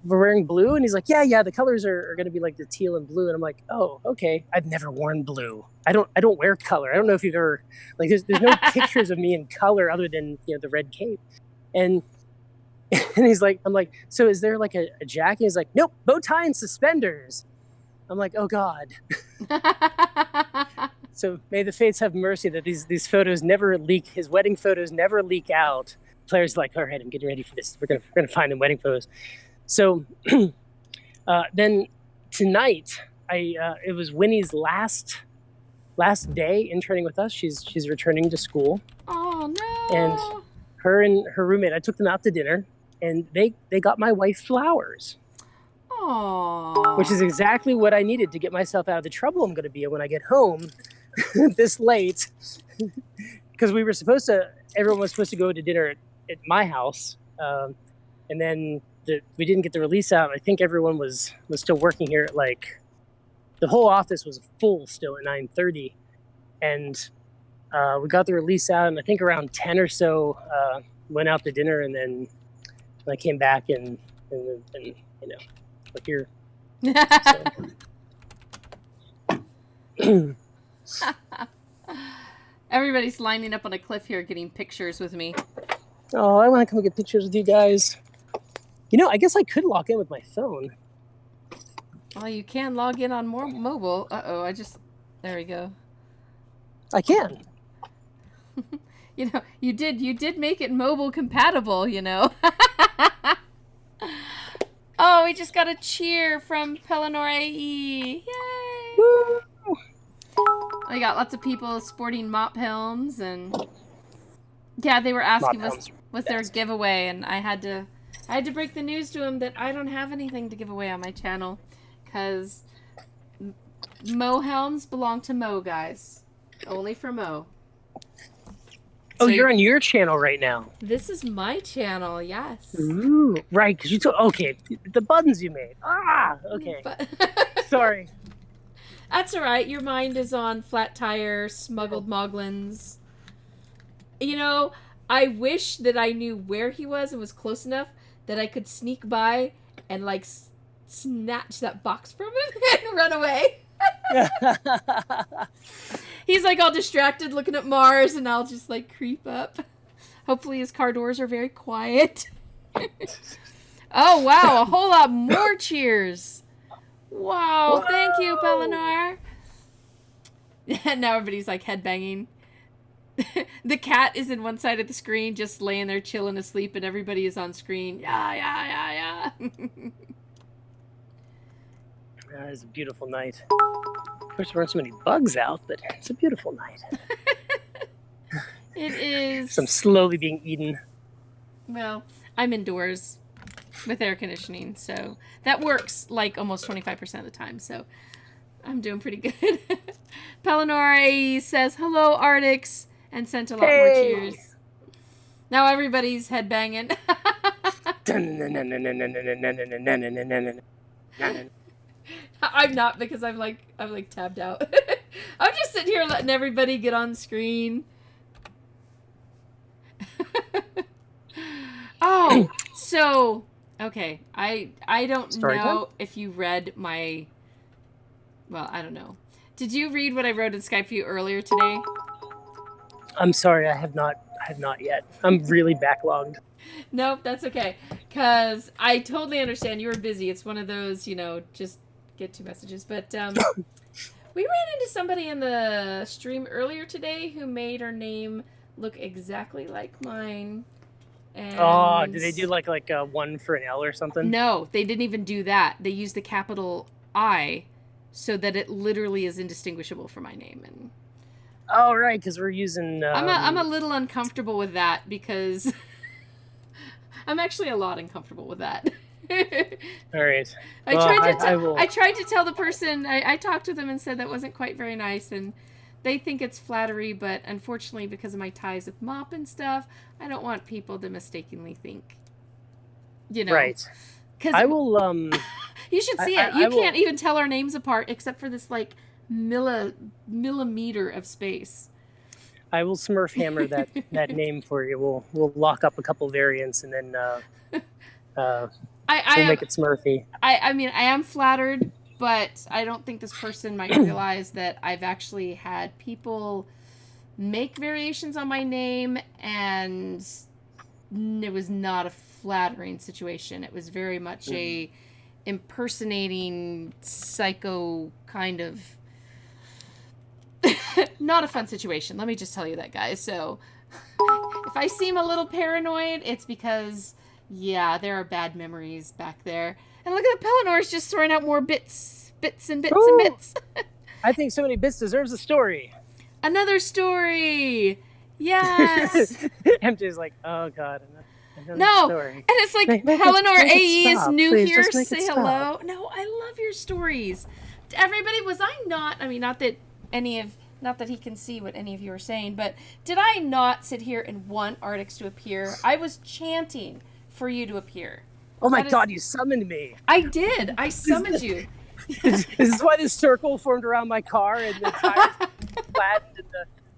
we're wearing blue? And he's like, yeah, the colors are going to be like the teal and blue. And I'm like, oh, okay. I've never worn blue. I don't wear color. I don't know if you've ever, like, there's no pictures of me in color other than, the red cape. And he's like, I'm like, so is there like a jacket? He's like, nope, bow tie and suspenders. I'm like, oh God. So may the fates have mercy that these photos never leak. His wedding photos never leak out. Claire's like, all right, I'm getting ready for this. We're gonna find him wedding photos. So then tonight, it was Winnie's last day interning with us. She's returning to school. Oh no! And her roommate, I took them out to dinner, and they got my wife flowers. Oh. Which is exactly what I needed to get myself out of the trouble I'm going to be in when I get home this late. Because everyone was supposed to go to dinner at my house, and then we didn't get the release out. I think everyone was still working here at the whole office was full still at 9:30, and we got the release out, and I think around 10 or so went out to dinner, and then I came back and we're here. Everybody's lining up on a cliff here getting pictures with me. Oh, I want to come get pictures with you guys. You know, I guess I could log in with my phone. Well, you can log in on more mobile. Uh-oh, there we go. I can. You know, you did make it mobile compatible, you know. Oh, we just got a cheer from Pelennor AE. Yay! Woo! We got lots of people sporting mop helms, and yeah, they were asking was there a giveaway, and I had to break the news to them that I don't have anything to give away on my channel, because Mo helms belong to Mo, guys. Only for Mo. Oh, so you're on your channel right now. This is my channel, yes. Ooh, right, because you took... Okay, the buttons you made. Ah, okay. Sorry. That's all right. Your mind is on flat tire, smuggled moglins. You know, I wish that I knew where he was and was close enough that I could sneak by and, like, snatch that box from him and run away. He's like all distracted looking at Mars, and I'll just like creep up. Hopefully his car doors are very quiet. Oh wow, a whole lot more cheers. Wow, thank you, Pelennor. And now everybody's like headbanging. The cat is in one side of the screen just laying there chilling asleep, and everybody is on screen. Yeah. That is a beautiful night. Of course, there aren't so many bugs out, but it's a beautiful night. It is. So I'm slowly being eaten. Well, I'm indoors with air conditioning, so that works like almost 25% of the time, so I'm doing pretty good. Pelennor says, hello, Arctics, and sent a lot more cheers. Now everybody's headbanging. I'm not, because I'm like tabbed out. I'm just sitting here letting everybody get on screen. Oh, so okay. I don't know if you read my. Well, I don't know. Did you read what I wrote in Skype for you earlier today? I'm sorry, I have not yet. I'm really backlogged. Nope, that's okay. Because I totally understand you were busy. It's one of those, just get 2 messages. But we ran into somebody in the stream earlier today who made her name look exactly like mine. And did they do like a 1 for an L or something? No, they didn't even do that. They used the capital I so that it literally is indistinguishable from my name. And oh, right, because we're using... I'm a little uncomfortable with that, because I'm actually a lot uncomfortable with that. All right. I tried to tell the person, I talked to them and said that wasn't quite very nice, and they think it's flattery, but unfortunately, because of my ties with Mop and stuff, I don't want people to mistakenly think, Right. I will, You should see it. You can't even tell our names apart except for this, like, millimeter of space. I will Smurf hammer that name for you. We'll lock up a couple variants, and then we'll make it Smurfy. I mean, I am flattered, but I don't think this person might realize that I've actually had people make variations on my name, and it was not a flattering situation. It was very much a impersonating psycho kind of not a fun situation. Let me just tell you that, guys. So if I seem a little paranoid, it's because there are bad memories back there. And look at the Pellennor's just throwing out more bits and bits. I think So Many Bits deserves a story. Another story. Yes. MJ's like, oh god, another story. And it's like Pelennor AE is new here. Say hello. No, I love your stories. Everybody, was I not? I mean, not that he can see what any of you are saying, but did I not sit here and want Arctics to appear? I was chanting for you to appear. Oh my god, you summoned me. I did. I summoned you. This is why this circle formed around my car, and the tires flattened,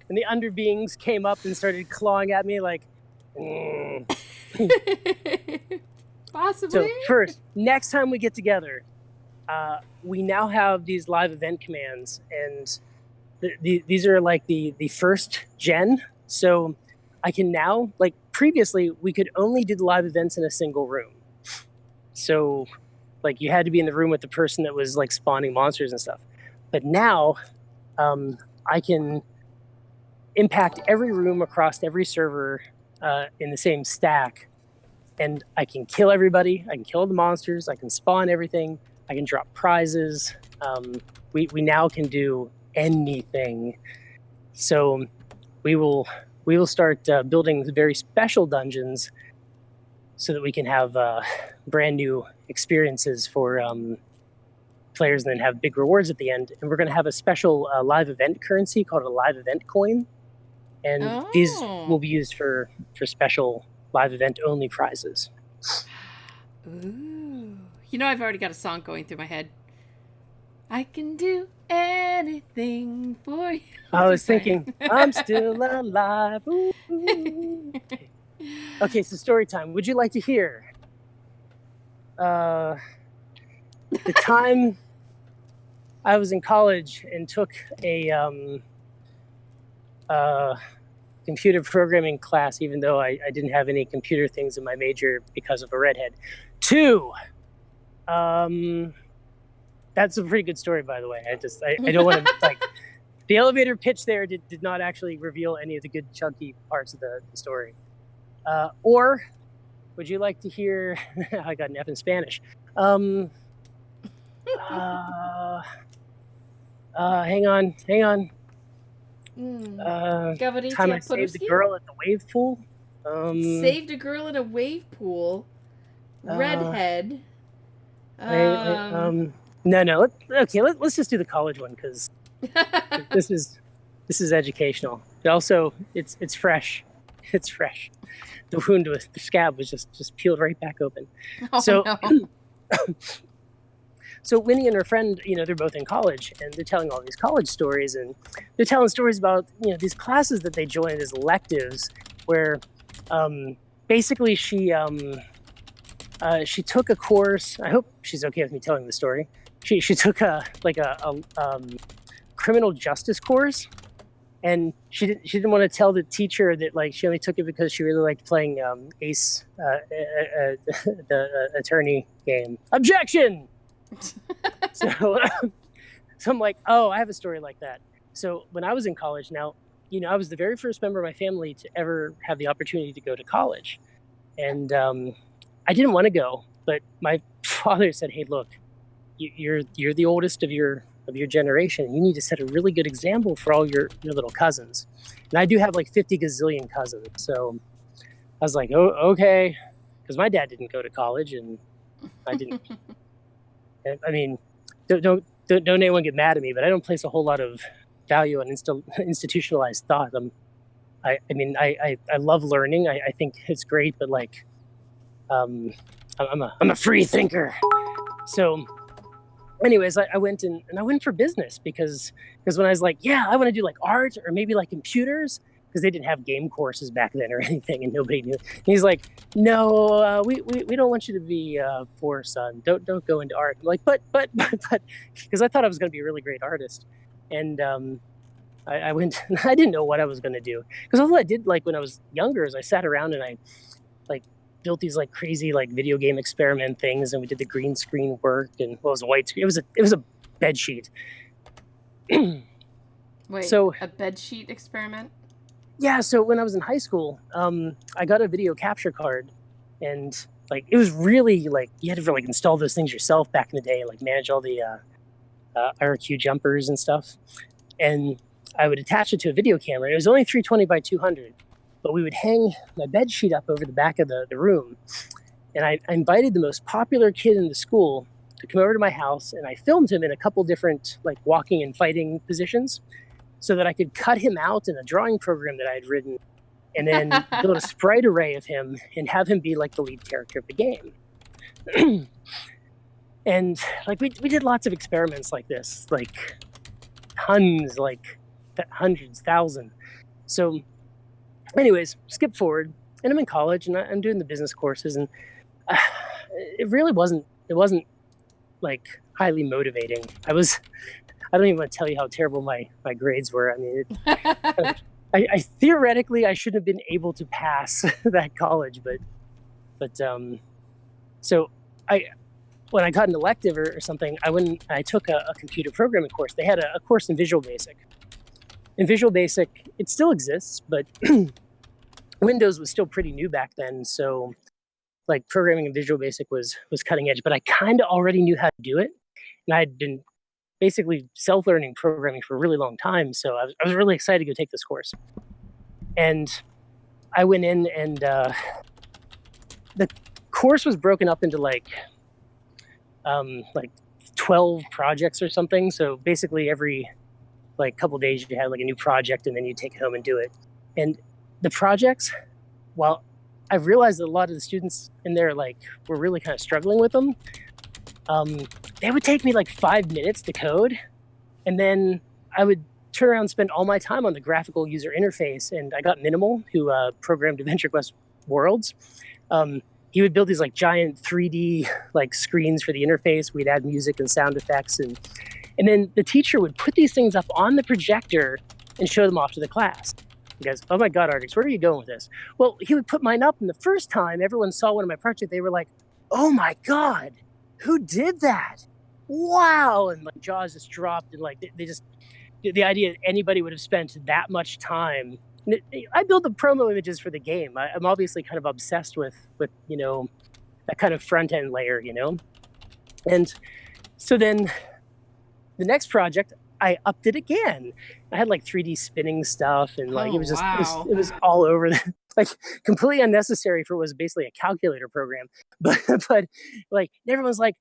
and the underbeings came up and started clawing at me like... Possibly. So first, next time we get together, we now have these live event commands, and these are like the first gen. So I can now, like previously, we could only do the live events in a single room. So like you had to be in the room with the person that was like spawning monsters and stuff. But now I can impact every room across every server in the same stack. And I can kill everybody. I can kill the monsters. I can spawn everything. I can drop prizes. We now can do anything. So we will start building very special dungeons so that we can have brand new experiences for players, and then have big rewards at the end. And we're going to have a special live event currency called a live event coin, and these will be used for special live event only prizes. Ooh. You know, I've already got a song going through my head. I can do anything for you. I was thinking, I'm still alive. Ooh. Okay, so story time. Would you like to hear the time I was in college and took a computer programming class, even though I didn't have any computer things in my major because of a redhead? 2, that's a pretty good story, by the way. I don't want to like the elevator pitch there did not actually reveal any of the good chunky parts of the story. Or would you like to hear? I got an F in Spanish. Hang on. Time I saved the girl at the wave pool. Saved a girl in a wave pool. Redhead. No. Let's just do the college one, because this is educational. But also, it's fresh. It's fresh. The wound with the scab was just peeled right back open. Oh, so, no. So Winnie and her friend, they're both in college, and they're telling all these college stories, and they're telling stories about these classes that they joined as electives, where basically she took a course. I hope she's okay with me telling the story. She took a criminal justice course, and she didn't want to tell the teacher that like she only took it because she really liked playing Ace, the attorney game. Objection. So I'm like, oh, I have a story like that. So when I was in college, now I was the very first member of my family to ever have the opportunity to go to college, and I didn't want to go, but my father said, "Hey, look, you're the oldest of your generation. You need to set a really good example for all your little cousins." And I do have like 50 gazillion cousins, so I was like, "Oh, okay," because my dad didn't go to college, and I didn't. I mean, don't anyone get mad at me, but I don't place a whole lot of value on institutionalized thought. I love learning. I think it's great, but like, I'm a free thinker. So, anyways, I went and I went for business because when I was like, yeah, I want to do like art or maybe like computers, because they didn't have game courses back then or anything, and nobody knew. And he's like, no, we don't want you to be poor, son. Don't go into art. I'm like, but, because I thought I was going to be a really great artist, and I went. I didn't know what I was going to do, because all I did like when I was younger is I sat around and I like built these like crazy like video game experiment things, and we did the green screen work, and it was a white screen. It was a bed sheet. Wait, so a bed sheet experiment? Yeah, so when I was in high school, I got a video capture card, and like it was really like you had to like install those things yourself back in the day, like manage all the IRQ jumpers and stuff. And I would attach it to a video camera. It was only 320 by 200, but we would hang my bed sheet up over the back of the room. And I invited the most popular kid in the school to come over to my house, and I filmed him in a couple different like walking and fighting positions, so that I could cut him out in a drawing program that I had written, and then build a sprite array of him and have him be like the lead character of the game. And like we did lots of experiments like this, like tons, like hundreds, thousands. So anyways, skip forward, and I'm in college, and I'm doing the business courses, and it wasn't like highly motivating. I was I don't even want to tell you how terrible my grades were. I mean, I theoretically I shouldn't have been able to pass that college, but so when I got an elective or something, I went and I took a computer programming course. They had a course in Visual Basic. In Visual Basic, it still exists, but Windows was still pretty new back then. So like programming in Visual Basic was cutting edge, but I kind of already knew how to do it. And I had been basically self-learning programming for a really long time. So I was really excited to go take this course. And I went in and the course was broken up into like 12 projects or something. So basically every like couple days you had like a new project and then you take it home and do it. And the projects, while I've realized that a lot of the students in there like were really kind of struggling with them, they would take me like 5 minutes to code, and then I would turn around and spend all my time on the graphical user interface. And I got Minimal, who programmed Adventure Quest Worlds. He would build these like giant 3D like screens for the interface. We'd add music and sound effects, and then the teacher would put these things up on the projector and show them off to the class. You guys, oh my God, Artix, where are you going with this? Well, he would put mine up, and the first time everyone saw one of my projects, they were like, oh my God, who did that? Wow. And like jaws just dropped, and like they just, the idea that anybody would have spent that much time. I build the promo images for the game. I'm obviously kind of obsessed with that kind of front end layer, and so then the next project I upped it again. I had like 3D spinning stuff, and like it was just it was all over like completely unnecessary for what was basically a calculator program. But like everyone's like,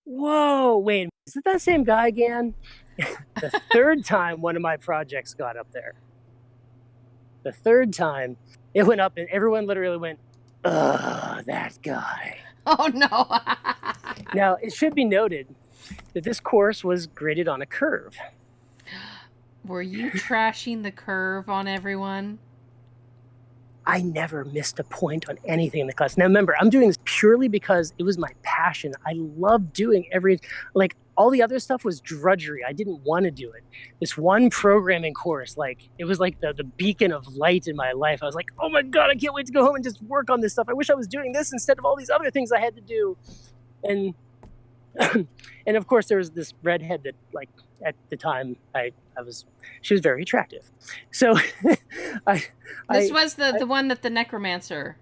whoa, wait, is it that same guy again? The third time one of my projects got up there. The third time it went up, and everyone literally went, ugh, that guy. Oh no. Now it should be noted that this course was graded on a curve. Were you trashing the curve on everyone? I never missed a point on anything in the class. Now remember, I'm doing this purely because it was my passion. I love doing all the other stuff was drudgery. I didn't want to do it. This one programming course, like it was like the beacon of light in my life. I was like, oh my God, I can't wait to go home and just work on this stuff. I wish I was doing this instead of all these other things I had to do. And and of course there was this redhead that like at the time she was very attractive. So this was the one that the necromancer.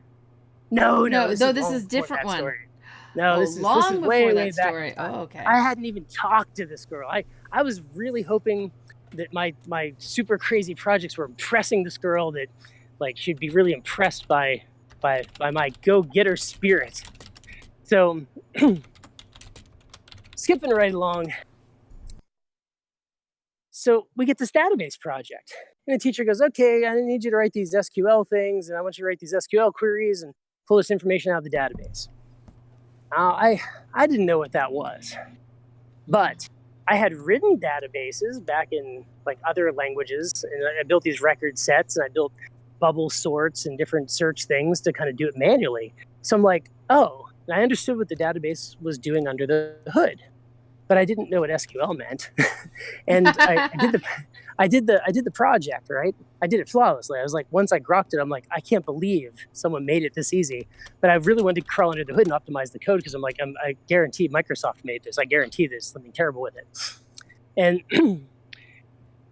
No, this is different one. Story. No, this is way back. Story. Oh, okay. I hadn't even talked to this girl. I was really hoping that my super crazy projects were impressing this girl, that like she'd be really impressed by my go-getter spirit. So skipping right along. So we get this database project, and the teacher goes, okay, I need you to write these SQL things, and I want you to write these SQL queries and pull this information out of the database. I didn't know what that was, but I had written databases back in like other languages, and I built these record sets, and I built bubble sorts and different search things to kind of do it manually. So I'm like, oh, and I understood what the database was doing under the hood, but I didn't know what SQL meant. And I did the project, right? I did it flawlessly. I was like, once I grokked it, I'm like, I can't believe someone made it this easy. But I really wanted to crawl under the hood and optimize the code, because I'm like, I guarantee Microsoft made this. I guarantee there's something terrible with it. And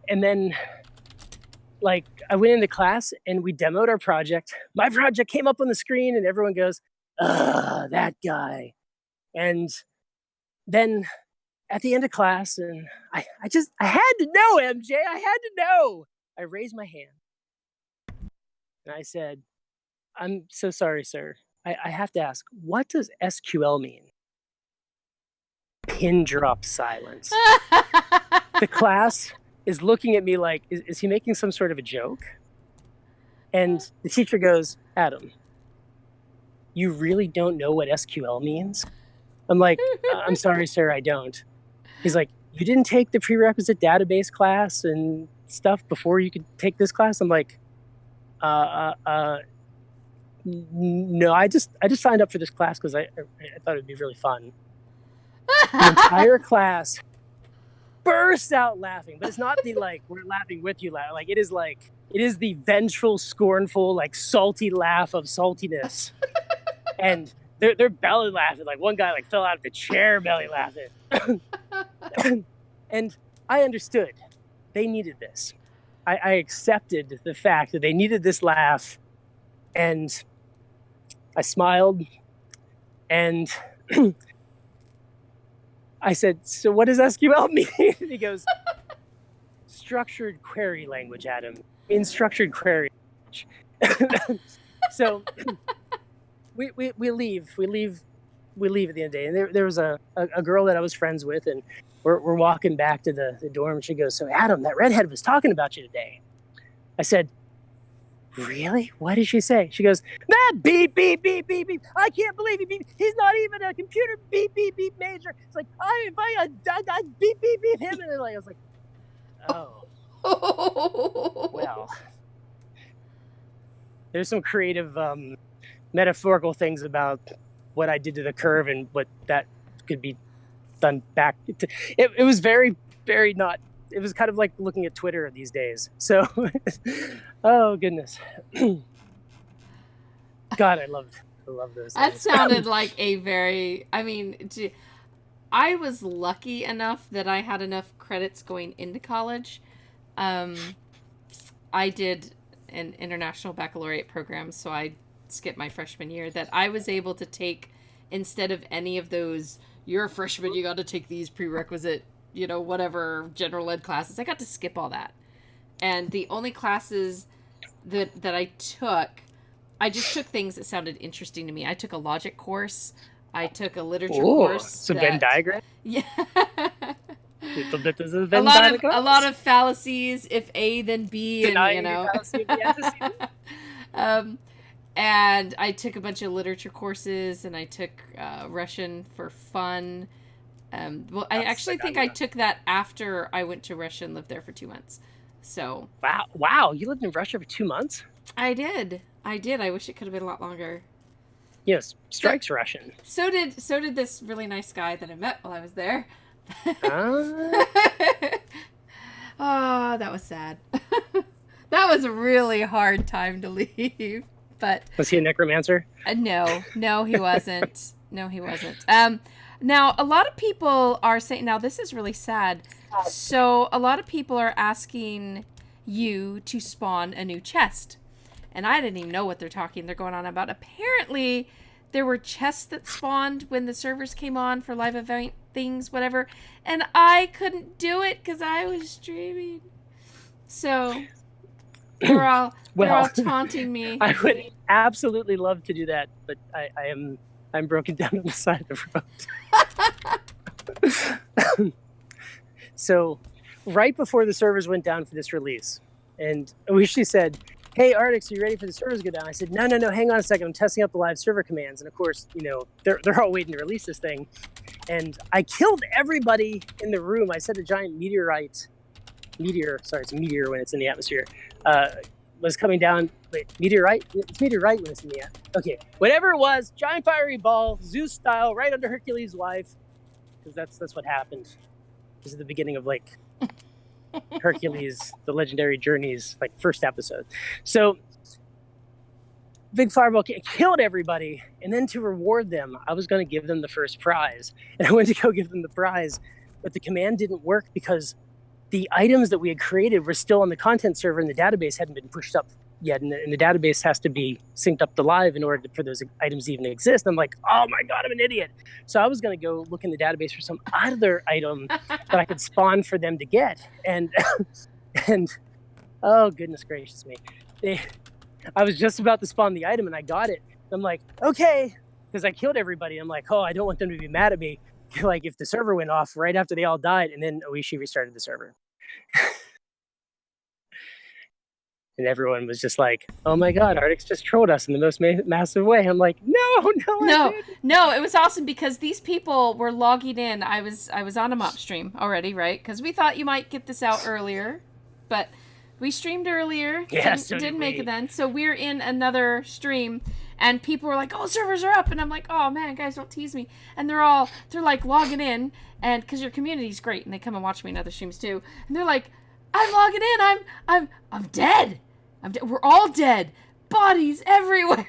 and then like I went into class and we demoed our project. My project came up on the screen and everyone goes, that guy. And then at the end of class, and I had to know, MJ, I had to know. I raised my hand and I said, I'm so sorry, sir. I have to ask, what does SQL mean? Pin drop silence. The class is looking at me like, is he making some sort of a joke? And the teacher goes, Adam, you really don't know what SQL means? I'm like, I'm sorry, sir, I don't. He's like, you didn't take the prerequisite database class and stuff before you could take this class? I'm like, no, I just signed up for this class because I thought it'd be really fun. The entire class bursts out laughing, but it's not the like we're laughing with you laugh. Like it is the vengeful, scornful, like salty laugh of saltiness, and they're belly laughing. Like one guy like fell out of the chair belly laughing, and I understood they needed this. I accepted the fact that they needed this laugh, and I smiled, and I said, "So what does SQL mean?" And he goes, "Structured query language, Adam. In structured query language." So we leave. We leave at the end of the day. And there was a girl that I was friends with, and we're walking back to the dorm, and she goes, "So Adam, that redhead was talking about you today." I said, "Really? What did she say?" She goes, "That beep, beep, beep, beep, beep. I can't believe he beep. He's not even a computer beep, beep, beep major. It's like, I beep, beep, beep him." And then like, I was like, oh, well, there's some creative metaphorical things about what I did to the curve and what that could be done back. It was very, very not. It was kind of like looking at Twitter these days. So, oh goodness, God, I love those. That things. sounded like a very. I mean, I was lucky enough that I had enough credits going into college. I did an international baccalaureate program, so I skipped my freshman year. That I was able to take, instead of any of those, you're a freshman, you got to take these prerequisite, whatever general ed classes. I got to skip all that. And the only classes that I took, I just took things that sounded interesting to me. I took a logic course. I took a literature course. So Venn diagram? Yeah. Little bit of a a Venn lot diagram. of a lot of fallacies. If A, then B, Denying and the fallacy of the antecedent. And I took a bunch of literature courses, and I took Russian for fun. Well, I actually think I took that after I went to Russia and lived there for 2 months. So Wow! You lived in Russia for 2 months? I did. I wish it could have been a lot longer. Yes, Strike's Russian. So did this really nice guy that I met while I was there. Ah. Oh, that was sad. That was a really hard time to leave. But Was he a necromancer? no, he wasn't. No, he wasn't. Now a lot of people are saying. Now this is really sad. So a lot of people are asking you to spawn a new chest, and I didn't even know what they're going on about. Apparently, there were chests that spawned when the servers came on for live event things, whatever, and I couldn't do it because I was streaming. So they're all taunting me. I would absolutely love to do that, but I'm broken down on the side of the road. So, right before the servers went down for this release, and she said, "Hey, Artix, are you ready for the servers to go down?" I said, No, hang on a second. I'm testing out the live server commands. And of course, they're all waiting to release this thing. And I killed everybody in the room. I set a giant meteor, it's a meteor when it's in the atmosphere, was coming down. Wait, meteorite? It's meteorite when it's in the atmosphere. Okay, whatever it was, giant fiery ball, Zeus style, right under Hercules' wife. Because that's what happened. This is the beginning of Hercules, the Legendary Journeys, first episode. So, big fireball killed everybody, and then to reward them, I was going to give them the first prize. And I went to go give them the prize, but the command didn't work because the items that we had created were still on the content server, and the database hadn't been pushed up yet, and the database has to be synced up to live in order for those items to even exist. I'm like, oh my God, I'm an idiot. So I was going to go look in the database for some other item that I could spawn for them to get. And oh, goodness gracious me. I was just about to spawn the item, and I got it. I'm like, okay, because I killed everybody. I'm like, oh, I don't want them to be mad at me. If the server went off right after they all died, and then Oishi restarted the server. And everyone was just like, oh my God, Artix just trolled us in the most massive way. I'm like, no, it was awesome because these people were logging in. I was on a mop stream already, right? Because we thought you might get this out earlier, but we streamed earlier. Yeah, didn't make it then. So we're in another stream, and people were like, "Oh, servers are up," and I'm like, "Oh man, guys, don't tease me." And they're like logging in, and because your community's great, and they come and watch me in other streams too, and they're like, "I'm logging in, I'm dead, we're all dead, bodies everywhere."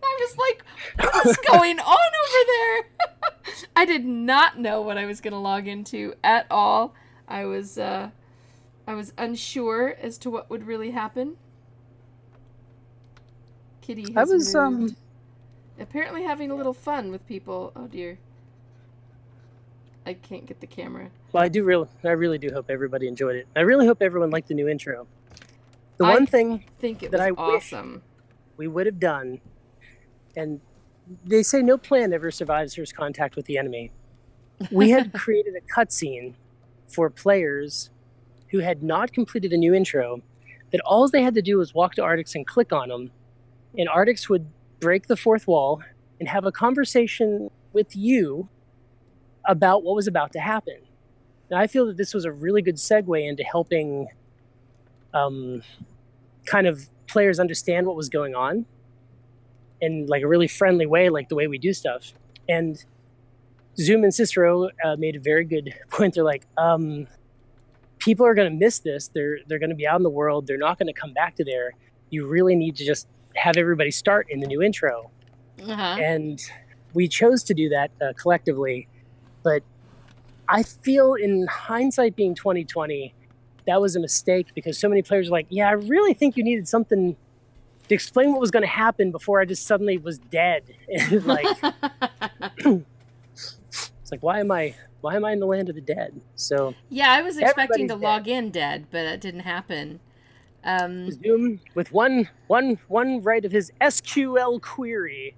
I was like, "What is going on over there?" I did not know what I was gonna log into at all. I was unsure as to what would really happen. Kitty has moved. Apparently having a little fun with people. Oh dear. I can't get the camera. Well, I really do hope everybody enjoyed it. I really hope everyone liked the new intro. The one thing think it that was I awesome. wish we would have done, and they say no plan ever survives first contact with the enemy. We had created a cutscene for players who had not completed a new intro, that all they had to do was walk to Artix and click on them, and Artix would break the fourth wall and have a conversation with you about what was about to happen. Now, I feel that this was a really good segue into helping kind of players understand what was going on in like a really friendly way, like the way we do stuff. And Zoom and Cicero made a very good point. They're like, people are going to miss this. They're going to be out in the world. They're not going to come back to there. You really need to just have everybody start in the new intro. And we chose to do that collectively. But I feel in hindsight being 2020, that was a mistake because so many players are like, yeah, I really think you needed something to explain what was going to happen before I just suddenly was dead. And like, it's like, why am I in the land of the dead? So yeah, I was expecting to log in dead, but it didn't happen. Zoom with one right of his SQL query,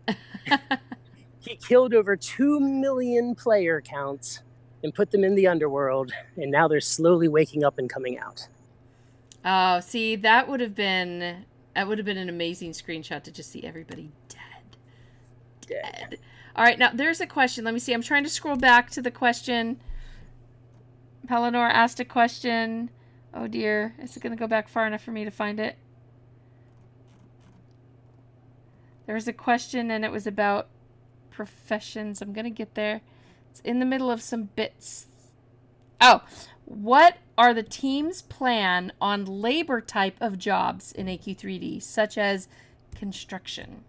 he killed over 2 million player counts and put them in the underworld, and now they're slowly waking up and coming out. Oh, see, that would have been an amazing screenshot to just see everybody dead. All right, now there's a question. Let me see. I'm trying to scroll back to the question. Pellinor asked a question. Oh dear, is it going to go back far enough for me to find it? There was a question and it was about professions. I'm going to get there. It's in the middle of some bits. Oh, what are the team's plan on labor type of jobs in AQ3D, such as construction?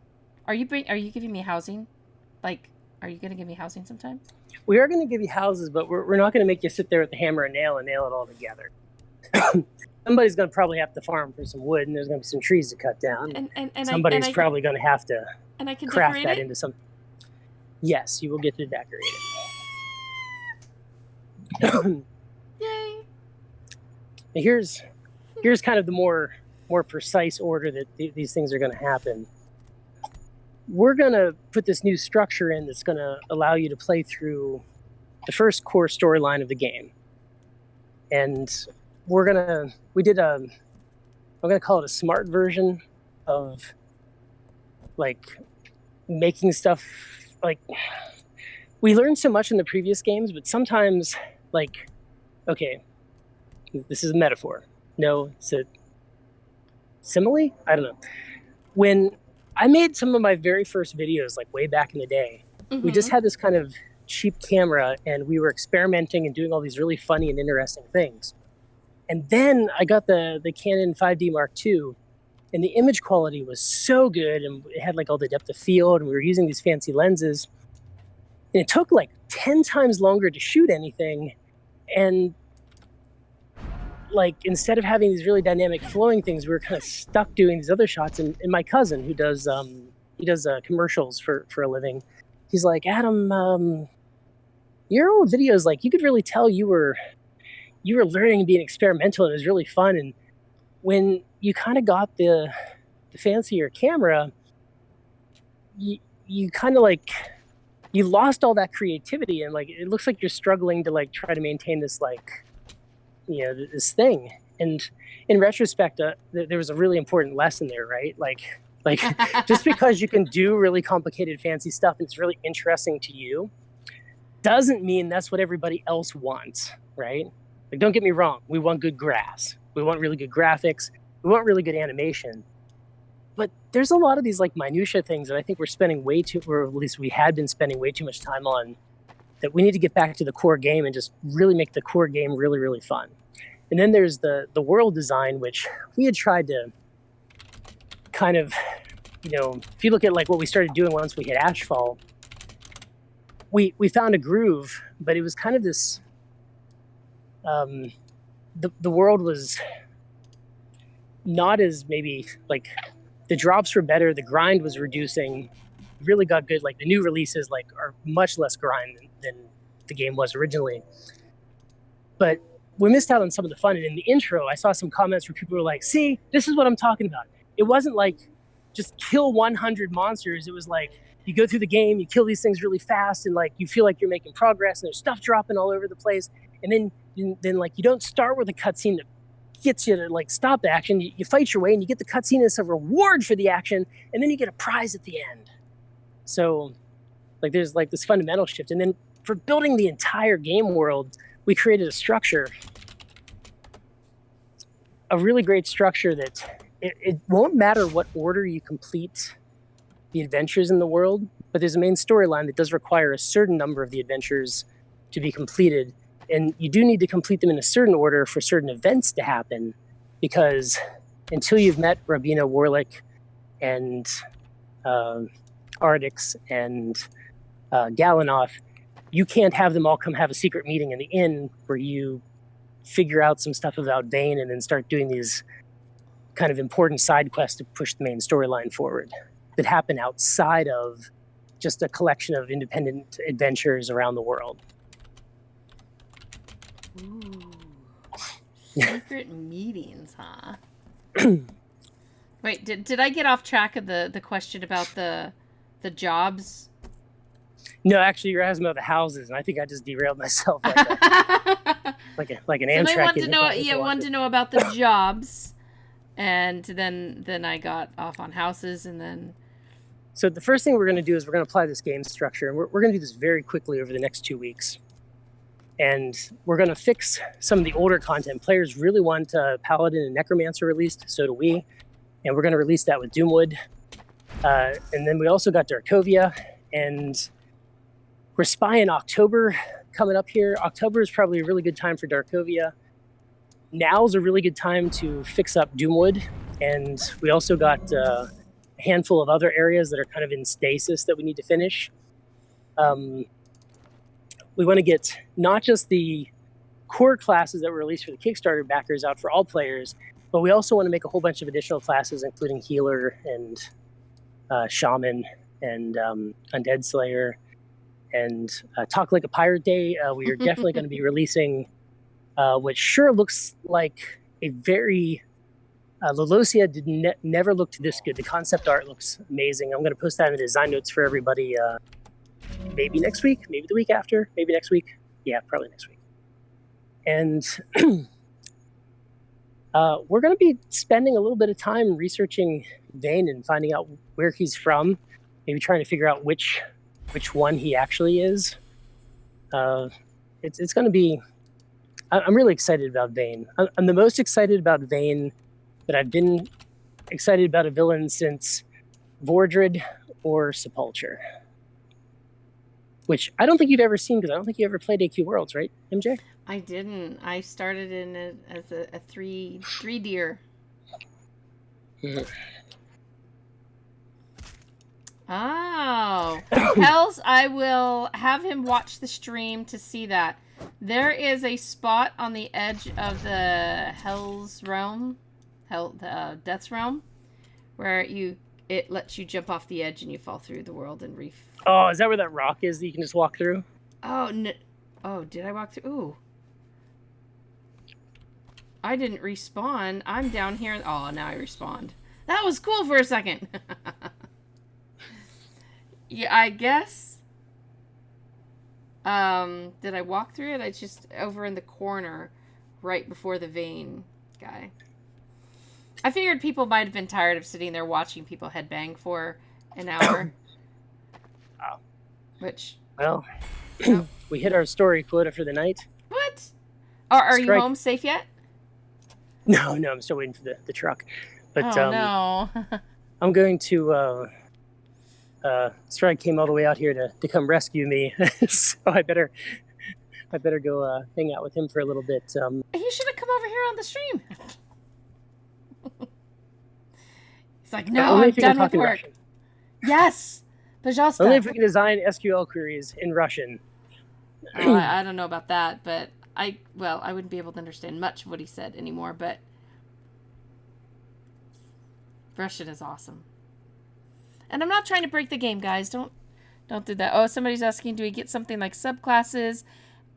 Are you giving me housing? Like, are you going to give me housing sometime? We are going to give you houses, but we're not going to make you sit there with the hammer and nail it all together. Somebody's going to probably have to farm for some wood, and there's going to be some trees to cut down. And somebody's probably going to have to craft that into something. Yes, you will get to decorate it. Yay! Here's kind of the more precise order that these things are going to happen. We're going to put this new structure in that's going to allow you to play through the first core storyline of the game. And I'm going to call it a smart version of like making stuff. Like, we learned so much in the previous games, but sometimes, like, okay, this is a metaphor. No, it's a simile? I don't know. When I made some of my very first videos, like way back in the day, we just had this kind of cheap camera and we were experimenting and doing all these really funny and interesting things. And then I got the Canon 5D Mark II, and the image quality was so good, and it had like all the depth of field, and we were using these fancy lenses. And it took like 10 times longer to shoot anything. And like, instead of having these really dynamic flowing things, we were kind of stuck doing these other shots. And my cousin, who does commercials for a living, he's like, Adam, your old videos, like, you could really tell you were learning and being experimental, and it was really fun. And when you kind of got the fancier camera, you kind of like, you lost all that creativity, and like, it looks like you're struggling to like try to maintain this, like, you know, this thing. And in retrospect, there was a really important lesson there, right? Like just because you can do really complicated, fancy stuff and it's really interesting to you, doesn't mean that's what everybody else wants, right? Like, don't get me wrong. We want good grass. We want really good graphics. We want really good animation. but there's a lot of these like minutia things that I think we're spending way too, or at least we had been spending way too much time on, that we need to get back to the core game and just really make the core game really, really fun. And then there's the world design, which we had tried to kind of, if you look at like what we started doing once we hit Ashfall, we found a groove, but it was kind of this, the world was not as maybe like the drops were better, the grind was reducing, really got good. Like the new releases like are much less grind than the game was originally. But we missed out on some of the fun. And in the intro, I saw some comments where people were like, see, this is what I'm talking about. It wasn't like just kill 100 monsters. It was like you go through the game, you kill these things really fast, and like you feel like you're making progress, and there's stuff dropping all over the place. And then like you don't start with a cutscene that gets you to like stop the action. You fight your way, and you get the cutscene as a reward for the action, and then you get a prize at the end. So like there's like this fundamental shift. And then for building the entire game world, we created a structure, a really great structure that it won't matter what order you complete the adventures in the world, but there's a main storyline that does require a certain number of the adventures to be completed. And you do need to complete them in a certain order for certain events to happen, because until you've met Rabina Warlick and Ardix and Galanoff, you can't have them all come have a secret meeting in the inn where you figure out some stuff about Vayne and then start doing these kind of important side quests to push the main storyline forward that happen outside of just a collection of independent adventures around the world. Ooh. Secret meetings, huh? Wait, did I get off track of the question about the jobs? No, actually, you're asking about the houses, and I think I just derailed myself like an Amtrak. I wanted to know about the jobs, and then I got off on houses, and then. So the first thing we're going to do is we're going to apply this game structure, and we're going to do this very quickly over the next 2 weeks. And we're going to fix some of the older content. Players really want Paladin and Necromancer released, so do we. And we're going to release that with Doomwood. And then we also got Darkovia, and we're spying October coming up here. October is probably a really good time for Darkovia. Now's a really good time to fix up Doomwood. And we also got a handful of other areas that are kind of in stasis that we need to finish. We want to get not just the core classes that were released for the Kickstarter backers out for all players, but we also want to make a whole bunch of additional classes, including Healer and Shaman and Undead Slayer. And Talk Like a Pirate Day, we are definitely going to be releasing what sure looks like a very... Lolosia never looked this good. The concept art looks amazing. I'm going to post that in the design notes for everybody maybe next week, maybe the week after, maybe next week. Yeah, probably next week. And we're going to be spending a little bit of time researching Vayne and finding out where he's from, maybe trying to figure out which one he actually is. It's going to be... I'm really excited about Vayne. I'm the most excited about Vayne that I've been excited about a villain since Vordred or Sepulcher. Which I don't think you've ever seen, because I don't think you ever played AQ Worlds, right, MJ? I didn't. I started in it as a three deer. Mm-hmm. Oh. Hells, I will have him watch the stream to see that. There is a spot on the edge of the Hell's Realm, Death's Realm, where it lets you jump off the edge and you fall through the world and reef. Oh, is that where that rock is that you can just walk through? Oh, no. Oh, did I walk through? Ooh. I didn't respawn. I'm down here. Oh, now I respawned. That was cool for a second. Yeah, I guess. Did I walk through it? It's just over in the corner right before the Vayne guy. I figured people might have been tired of sitting there watching people headbang for an hour. Oh. Which... Well, we hit our story quota for the night. What? Are you home safe yet? No, I'm still waiting for the truck. But no. I'm going to. Strike came all the way out here to come rescue me, so I better go hang out with him for a little bit. He should have come over here on the stream. He's like, no, only I'm if you can done talk with in work. Russian. Yes, Pajasta. Only if we can design SQL queries in Russian. I don't know about that, but I wouldn't be able to understand much of what he said anymore, but Russian is awesome. And I'm not trying to break the game, guys. Don't do that. Oh, somebody's asking, do we get something like subclasses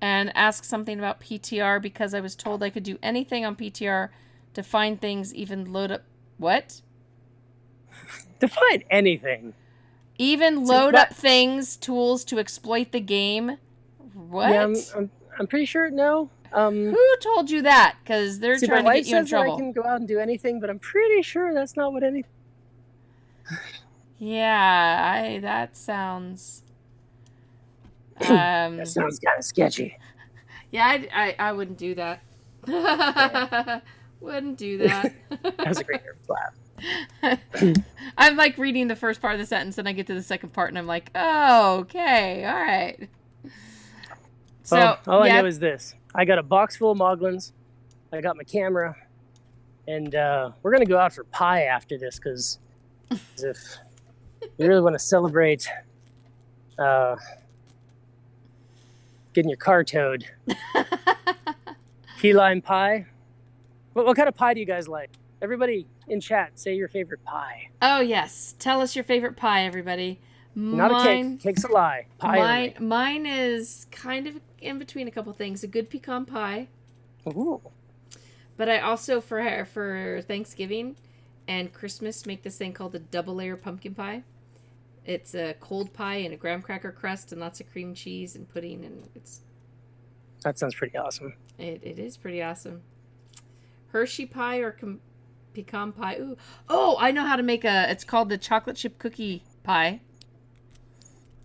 and ask something about PTR because I was told I could do anything on PTR to find things, even load up. What? To find anything. Even load up things, tools to exploit the game. What? Yeah, I'm pretty sure. No. Who told you that? Because they're trying to get you in trouble. I can go out and do anything, but I'm pretty sure that's not what any. Yeah, that sounds. That sounds kind of sketchy. Yeah, I wouldn't do that. Wouldn't do that. That was a great laugh. I'm like reading the first part of the sentence, and I get to the second part, and I'm like, oh, okay, all right. So well, all I know is this: I got a box full of Moglins, I got my camera, and we're gonna go out for pie after this because if you really want to celebrate getting your car towed, key lime pie. What kind of pie do you guys like? Everybody in chat, say your favorite pie. Oh yes, tell us your favorite pie, everybody. Not a cake. Cake's a lie. Pie. Mine is kind of in between a couple things. A good pecan pie. Ooh. But I also for Thanksgiving and Christmas make this thing called a double layer pumpkin pie. It's a cold pie and a graham cracker crust and lots of cream cheese and pudding, and that sounds pretty awesome. It is pretty awesome. Hershey pie or pecan pie. Ooh. Oh, I know how to make it's called the chocolate chip cookie pie.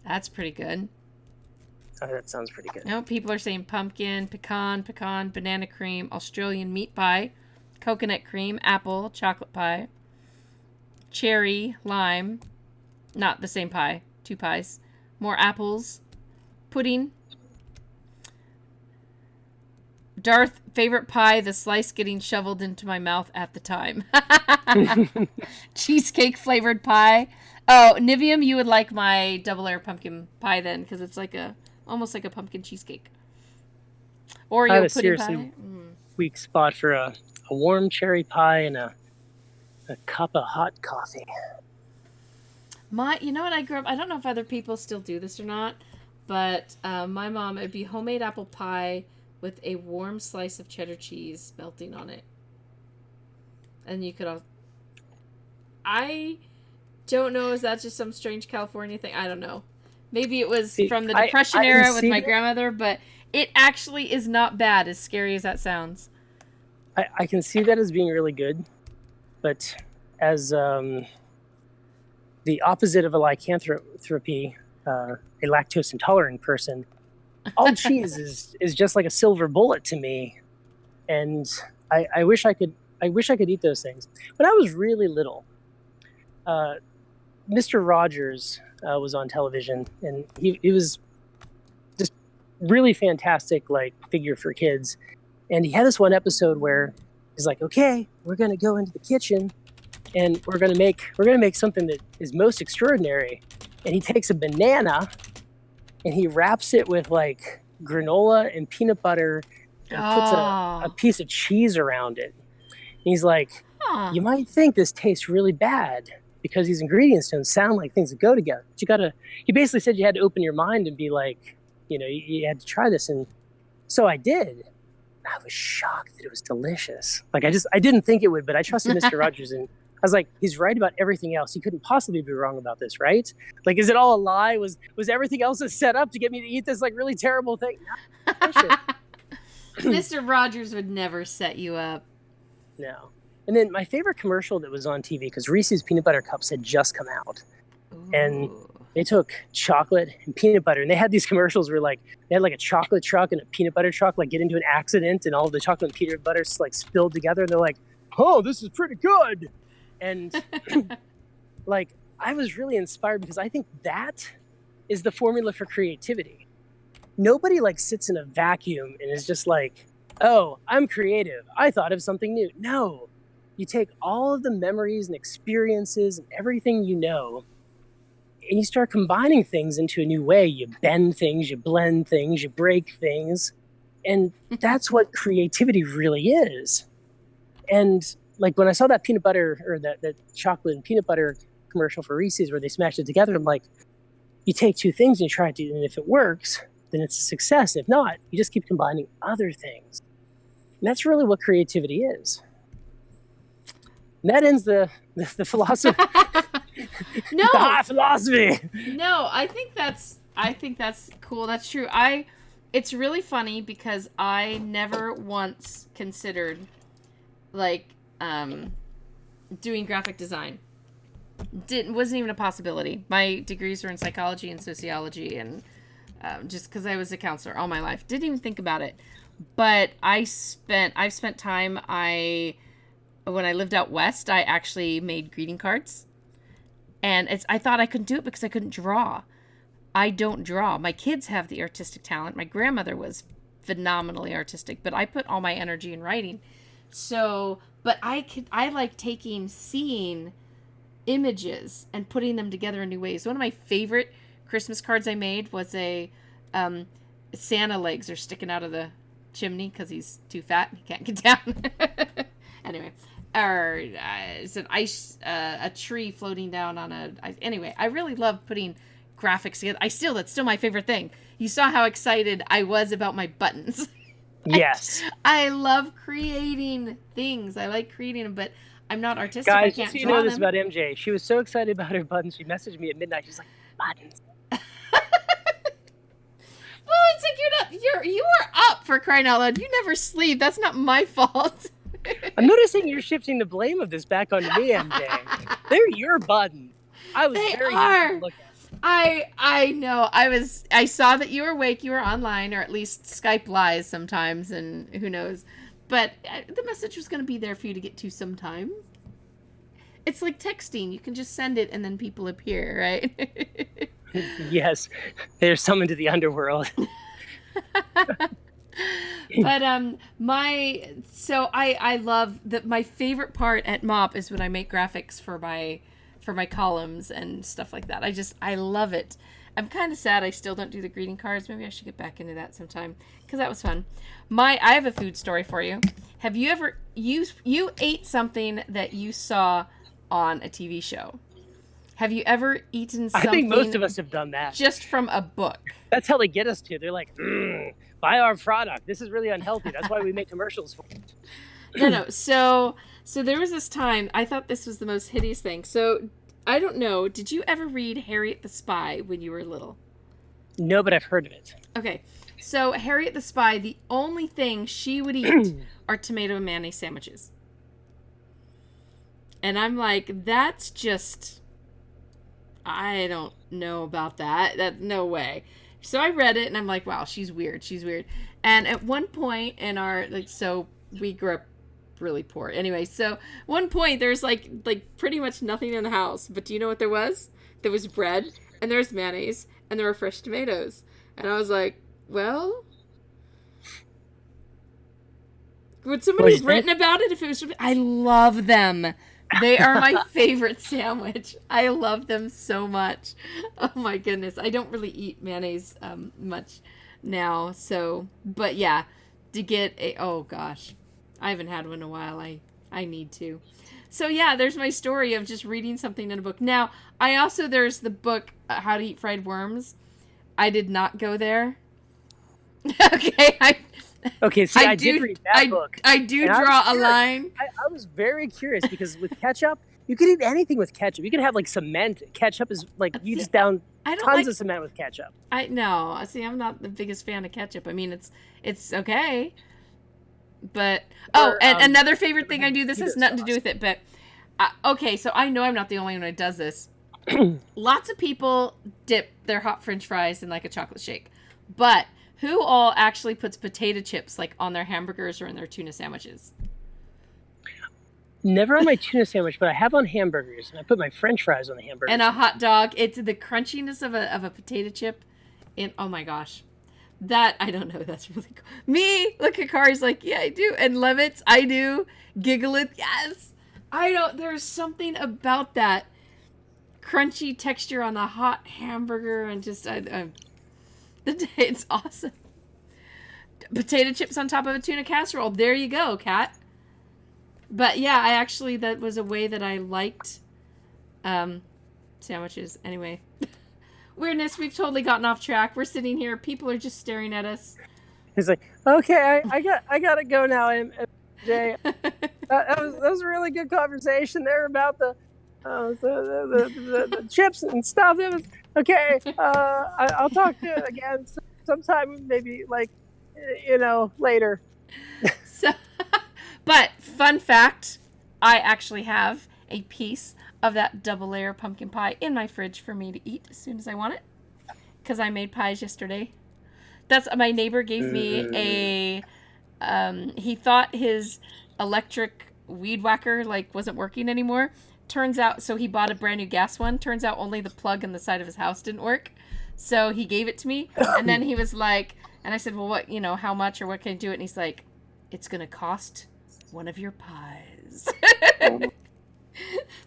That's pretty good. Oh, that sounds pretty good. No, people are saying pumpkin, pecan, banana cream, Australian meat pie, coconut cream, apple, chocolate pie, cherry, lime. Not the same pie. 2 pies. More apples. Pudding. Darth, favorite pie, the slice getting shoveled into my mouth at the time. Cheesecake flavored pie. Oh, Nivium, you would like my double layer pumpkin pie then, because it's like almost like a pumpkin cheesecake. Oreo I have a pudding seriously pie. weak spot for a warm cherry pie and a cup of hot coffee. You know what, I grew up, I don't know if other people still do this or not, but my mom, it'd be homemade apple pie with a warm slice of cheddar cheese melting on it. And you could all... I don't know, is that just some strange California thing? I don't know. Maybe it was from the Depression era with my grandmother, but it actually is not bad, as scary as that sounds. I can see that as being really good, but as the opposite of a lycanthropy, a lactose intolerant person, all cheese is just like a silver bullet to me, and I wish I could eat those things. When I was really little, Mr. Rogers was on television, and he was just really fantastic, like, figure for kids. And he had this one episode where he's like, "Okay, we're gonna go into the kitchen, and we're gonna make something that is most extraordinary." And he takes a banana, and he wraps it with like granola and peanut butter, and puts a piece of cheese around it. And he's like, "You might think this tastes really bad because these ingredients don't sound like things that go together. But he basically said you had to open your mind and be like, you had to try this." And so I did. I was shocked that it was delicious. Like, I didn't think it would, but I trusted Mr. Rogers, and I was like, he's right about everything else. He couldn't possibly be wrong about this, right? Like, is it all a lie? Was everything else a setup to get me to eat this like really terrible thing? Mr. Rogers would never set you up. No. And then my favorite commercial that was on TV, because Reese's peanut butter cups had just come out. Ooh. And they took chocolate and peanut butter, and they had these commercials where, like, they had like a chocolate truck and a peanut butter truck like get into an accident, and all of the chocolate and peanut butter like spilled together, and they're like, "Oh, this is pretty good." And like, I was really inspired because I think that is the formula for creativity. Nobody like sits in a vacuum and is just like, oh, I'm creative. I thought of something new. No, you take all of the memories and experiences and everything you know, and you start combining things into a new way. You bend things, you blend things, you break things. And that's what creativity really is. And like when I saw that peanut butter or that chocolate and peanut butter commercial for Reese's where they smashed it together, I'm like, you take two things and you try it, and if it works, then it's a success. If not, you just keep combining other things. And that's really what creativity is. And that ends the philosophy. No, The high philosophy. no, I think that's cool. That's true. It's really funny because I never once considered like doing graphic design. Wasn't even a possibility. My degrees were in psychology and sociology, and just because I was a counselor all my life, didn't even think about it. But I've spent time. When I lived out west, I actually made greeting cards, and I thought I couldn't do it because I couldn't draw. I don't draw. My kids have the artistic talent. My grandmother was phenomenally artistic, but I put all my energy in writing. So, but I like seeing images and putting them together in new ways. One of my favorite Christmas cards I made was a Santa legs are sticking out of the chimney because he's too fat and he can't get down. Anyway, or it's an a tree floating down on anyway, I really love putting graphics together. That's still my favorite thing. You saw how excited I was about my buttons. Yes. I love creating things. I like creating them, but I'm not artistic. Guys, I just can't so you draw know this them. about MJ. She was so excited about her buttons. She messaged me at midnight. She's like, buttons. Well, it's like you are up for crying out loud. You never sleep. That's not my fault. I'm noticing you're shifting the blame of this back onto me, MJ. They're your buttons. I was They very are. happy to look at. I know. I saw that you were awake, you were online, or at least Skype lies sometimes, and who knows. But the message was going to be there for you to get to sometime. It's like texting. You can just send it and then people appear, right? Yes, they're summoned to the underworld. But I love that. My favorite part at MOP is when I make graphics for my columns and stuff like that. I love it. I'm kind of sad I still don't do the greeting cards. Maybe I should get back into that sometime because that was fun. I have a food story for you. Have you ever you ate something that you saw on a TV show? Have you ever eaten something? I think most of us have done that. Just from a book. That's how they get us to. They're like, buy our product. This is really unhealthy. That's why we make commercials for it. No. So there was this time, I thought this was the most hideous thing. So, I don't know, did you ever read Harriet the Spy when you were little? No, but I've heard of it. Okay. So, Harriet the Spy, the only thing she would eat are tomato and mayonnaise sandwiches. And I'm like, that's just... I don't know about that. No way. So I read it and I'm like, wow, she's weird. And at one point in our, so we grew up really poor. Anyway, so one point there's like pretty much nothing in the house. But do you know what there was? There was bread and there was mayonnaise and there were fresh tomatoes. And I was like, well, would somebody have written about it if it was... I love them. They are my favorite sandwich. I love them so much. Oh my goodness. I don't really eat mayonnaise much now. So, but yeah, to get oh gosh, I haven't had one in a while. I need to. So yeah, there's my story of just reading something in a book. Now, there's the book, How to Eat Fried Worms. I did not go there. Okay, Okay, see, I did read that book. I do draw a line. I was very curious because with ketchup, you could eat anything with ketchup. You could have like cement. Ketchup is like, you just down tons of cement with ketchup. No, see, I'm not the biggest fan of ketchup. I mean, it's okay. But, and another favorite thing I do, this has nothing to do with it, but, okay, so I know I'm not the only one who does this. Lots of people dip their hot French fries in like a chocolate shake. But who all actually puts potato chips like on their hamburgers or in their tuna sandwiches? Never on my tuna sandwich, but I have on hamburgers, and I put my French fries on the hamburgers. And a hot dog. It's the crunchiness of a potato chip. And oh my gosh. That, I don't know, that's really cool. Me, look at Kari's like, yeah, I do. And Levitz, I do. Giggleth, yes. I don't, there's something about that crunchy texture on the hot hamburger and just, it's awesome. Potato chips on top of a tuna casserole. There you go, Kat. But yeah, that was a way that I liked sandwiches. Anyway. Weirdness, we've totally gotten off track. We're sitting here. People are just staring at us. He's like, okay, I gotta go now, MJ. that was a really good conversation there about the chips and stuff. It was okay. I'll talk to you again sometime, maybe later. So, but fun fact, I actually have a piece of that double layer pumpkin pie in my fridge for me to eat as soon as I want it, because I made pies yesterday. That's my neighbor gave me he thought his electric weed whacker wasn't working anymore. Turns out, so he bought a brand new gas one. Turns out only the plug in the side of his house didn't work. So he gave it to me, and then he was like, and I said, well, what, how much or what can I do it? And he's like, it's gonna cost one of your pies.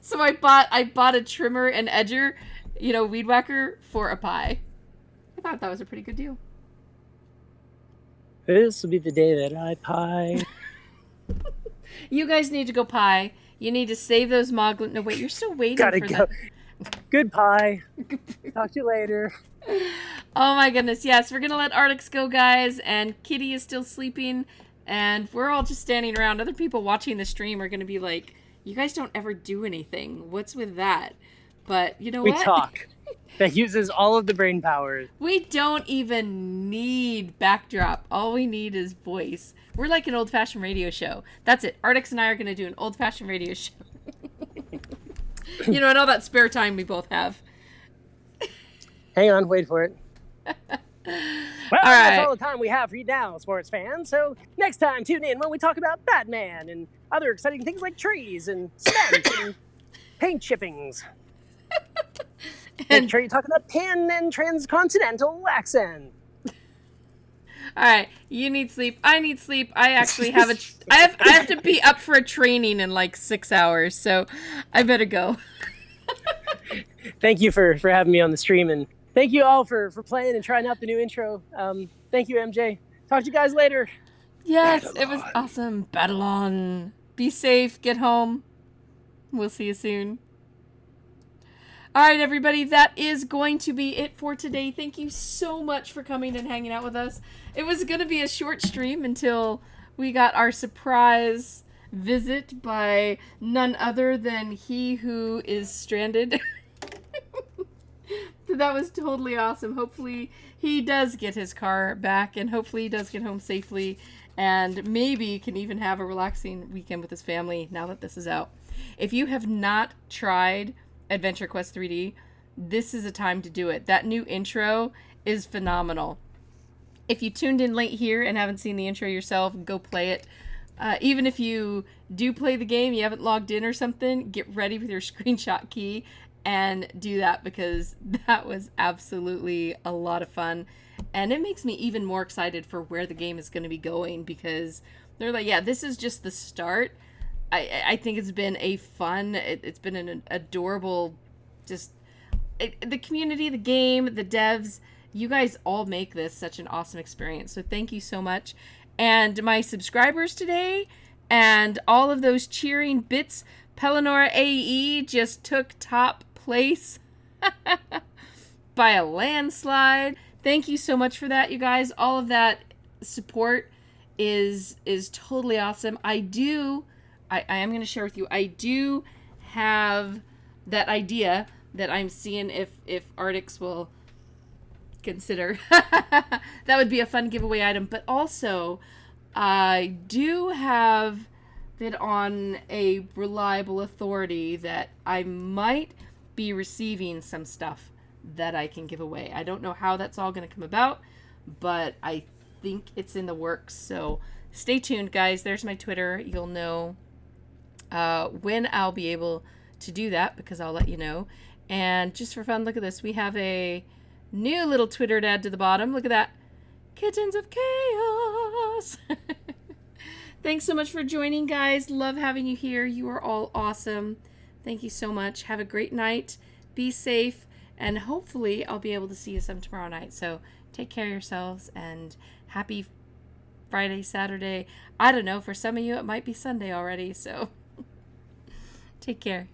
So I bought a trimmer and edger, weed whacker for a pie. I thought that was a pretty good deal. This will be the day that I pie. You guys need to go pie. You need to save those moglin. No, wait, you're still waiting Gotta for go. that. Good pie. Talk to you later. Oh my goodness, yes, we're gonna let Artix go, guys, and Kitty is still sleeping, and we're all just standing around. Other people watching the stream are gonna be like, you guys don't ever do anything. What's with that? But you know what? We talk. That uses all of the brain power. We don't even need backdrop. All we need is voice. We're like an old-fashioned radio show. That's it. Artix and I are going to do an old-fashioned radio show. And all that spare time we both have. Hang on, wait for it. Well, that's all the time we have for you now, sports fans. So next time, tune in when we talk about Batman and other exciting things like trees and cement and paint chippings. Make sure you talk about pen and transcontinental accent. All right, you need sleep. I need sleep. I actually have I have to be up for a training in 6 hours, so I better go. Thank you for having me on the stream, and thank you all for playing and trying out the new intro. Thank you, MJ. Talk to you guys later. Yes, Battle it was on. awesome. Battle on. Be safe. Get home. We'll see you soon. All right, everybody, that is going to be it for today. Thank you so much for coming and hanging out with us. It was going to be a short stream until we got our surprise visit by none other than he who is stranded. That was totally awesome. Hopefully he does get his car back, and hopefully he does get home safely, and maybe can even have a relaxing weekend with his family now that this is out. If you have not tried Adventure Quest 3D, this is a time to do it. That new intro is phenomenal. If you tuned in late here and haven't seen the intro yourself, go play it. Even if you do play the game, you haven't logged in or something, get ready with your screenshot key and do that, because that was absolutely a lot of fun. And it makes me even more excited for where the game is going to be going, because they're like, yeah, this is just the start. I think it's been a fun, it's been an adorable, the community, the game, the devs, you guys all make this such an awesome experience. So thank you so much. And my subscribers today and all of those cheering bits, Pelinora AE just took top place by a landslide. Thank you so much for that, you guys. All of that support is totally awesome. I am going to share with you, I do have that idea that I'm seeing if Artix will consider. That would be a fun giveaway item. But also, I do have it on a reliable authority that I might be receiving some stuff that I can give away. I don't know how that's all going to come about, but I think it's in the works. So stay tuned, guys. There's my Twitter. You'll know when I'll be able to do that, because I'll let you know. And just for fun, look at this. We have a new little Twitter to add to the bottom. Look at that. Kittens of Chaos. Thanks so much for joining, guys. Love having you here. You are all awesome. Thank you so much. Have a great night. Be safe. And hopefully I'll be able to see you some tomorrow night. So take care of yourselves, and happy Friday, Saturday. I don't know. For some of you, it might be Sunday already. So take care.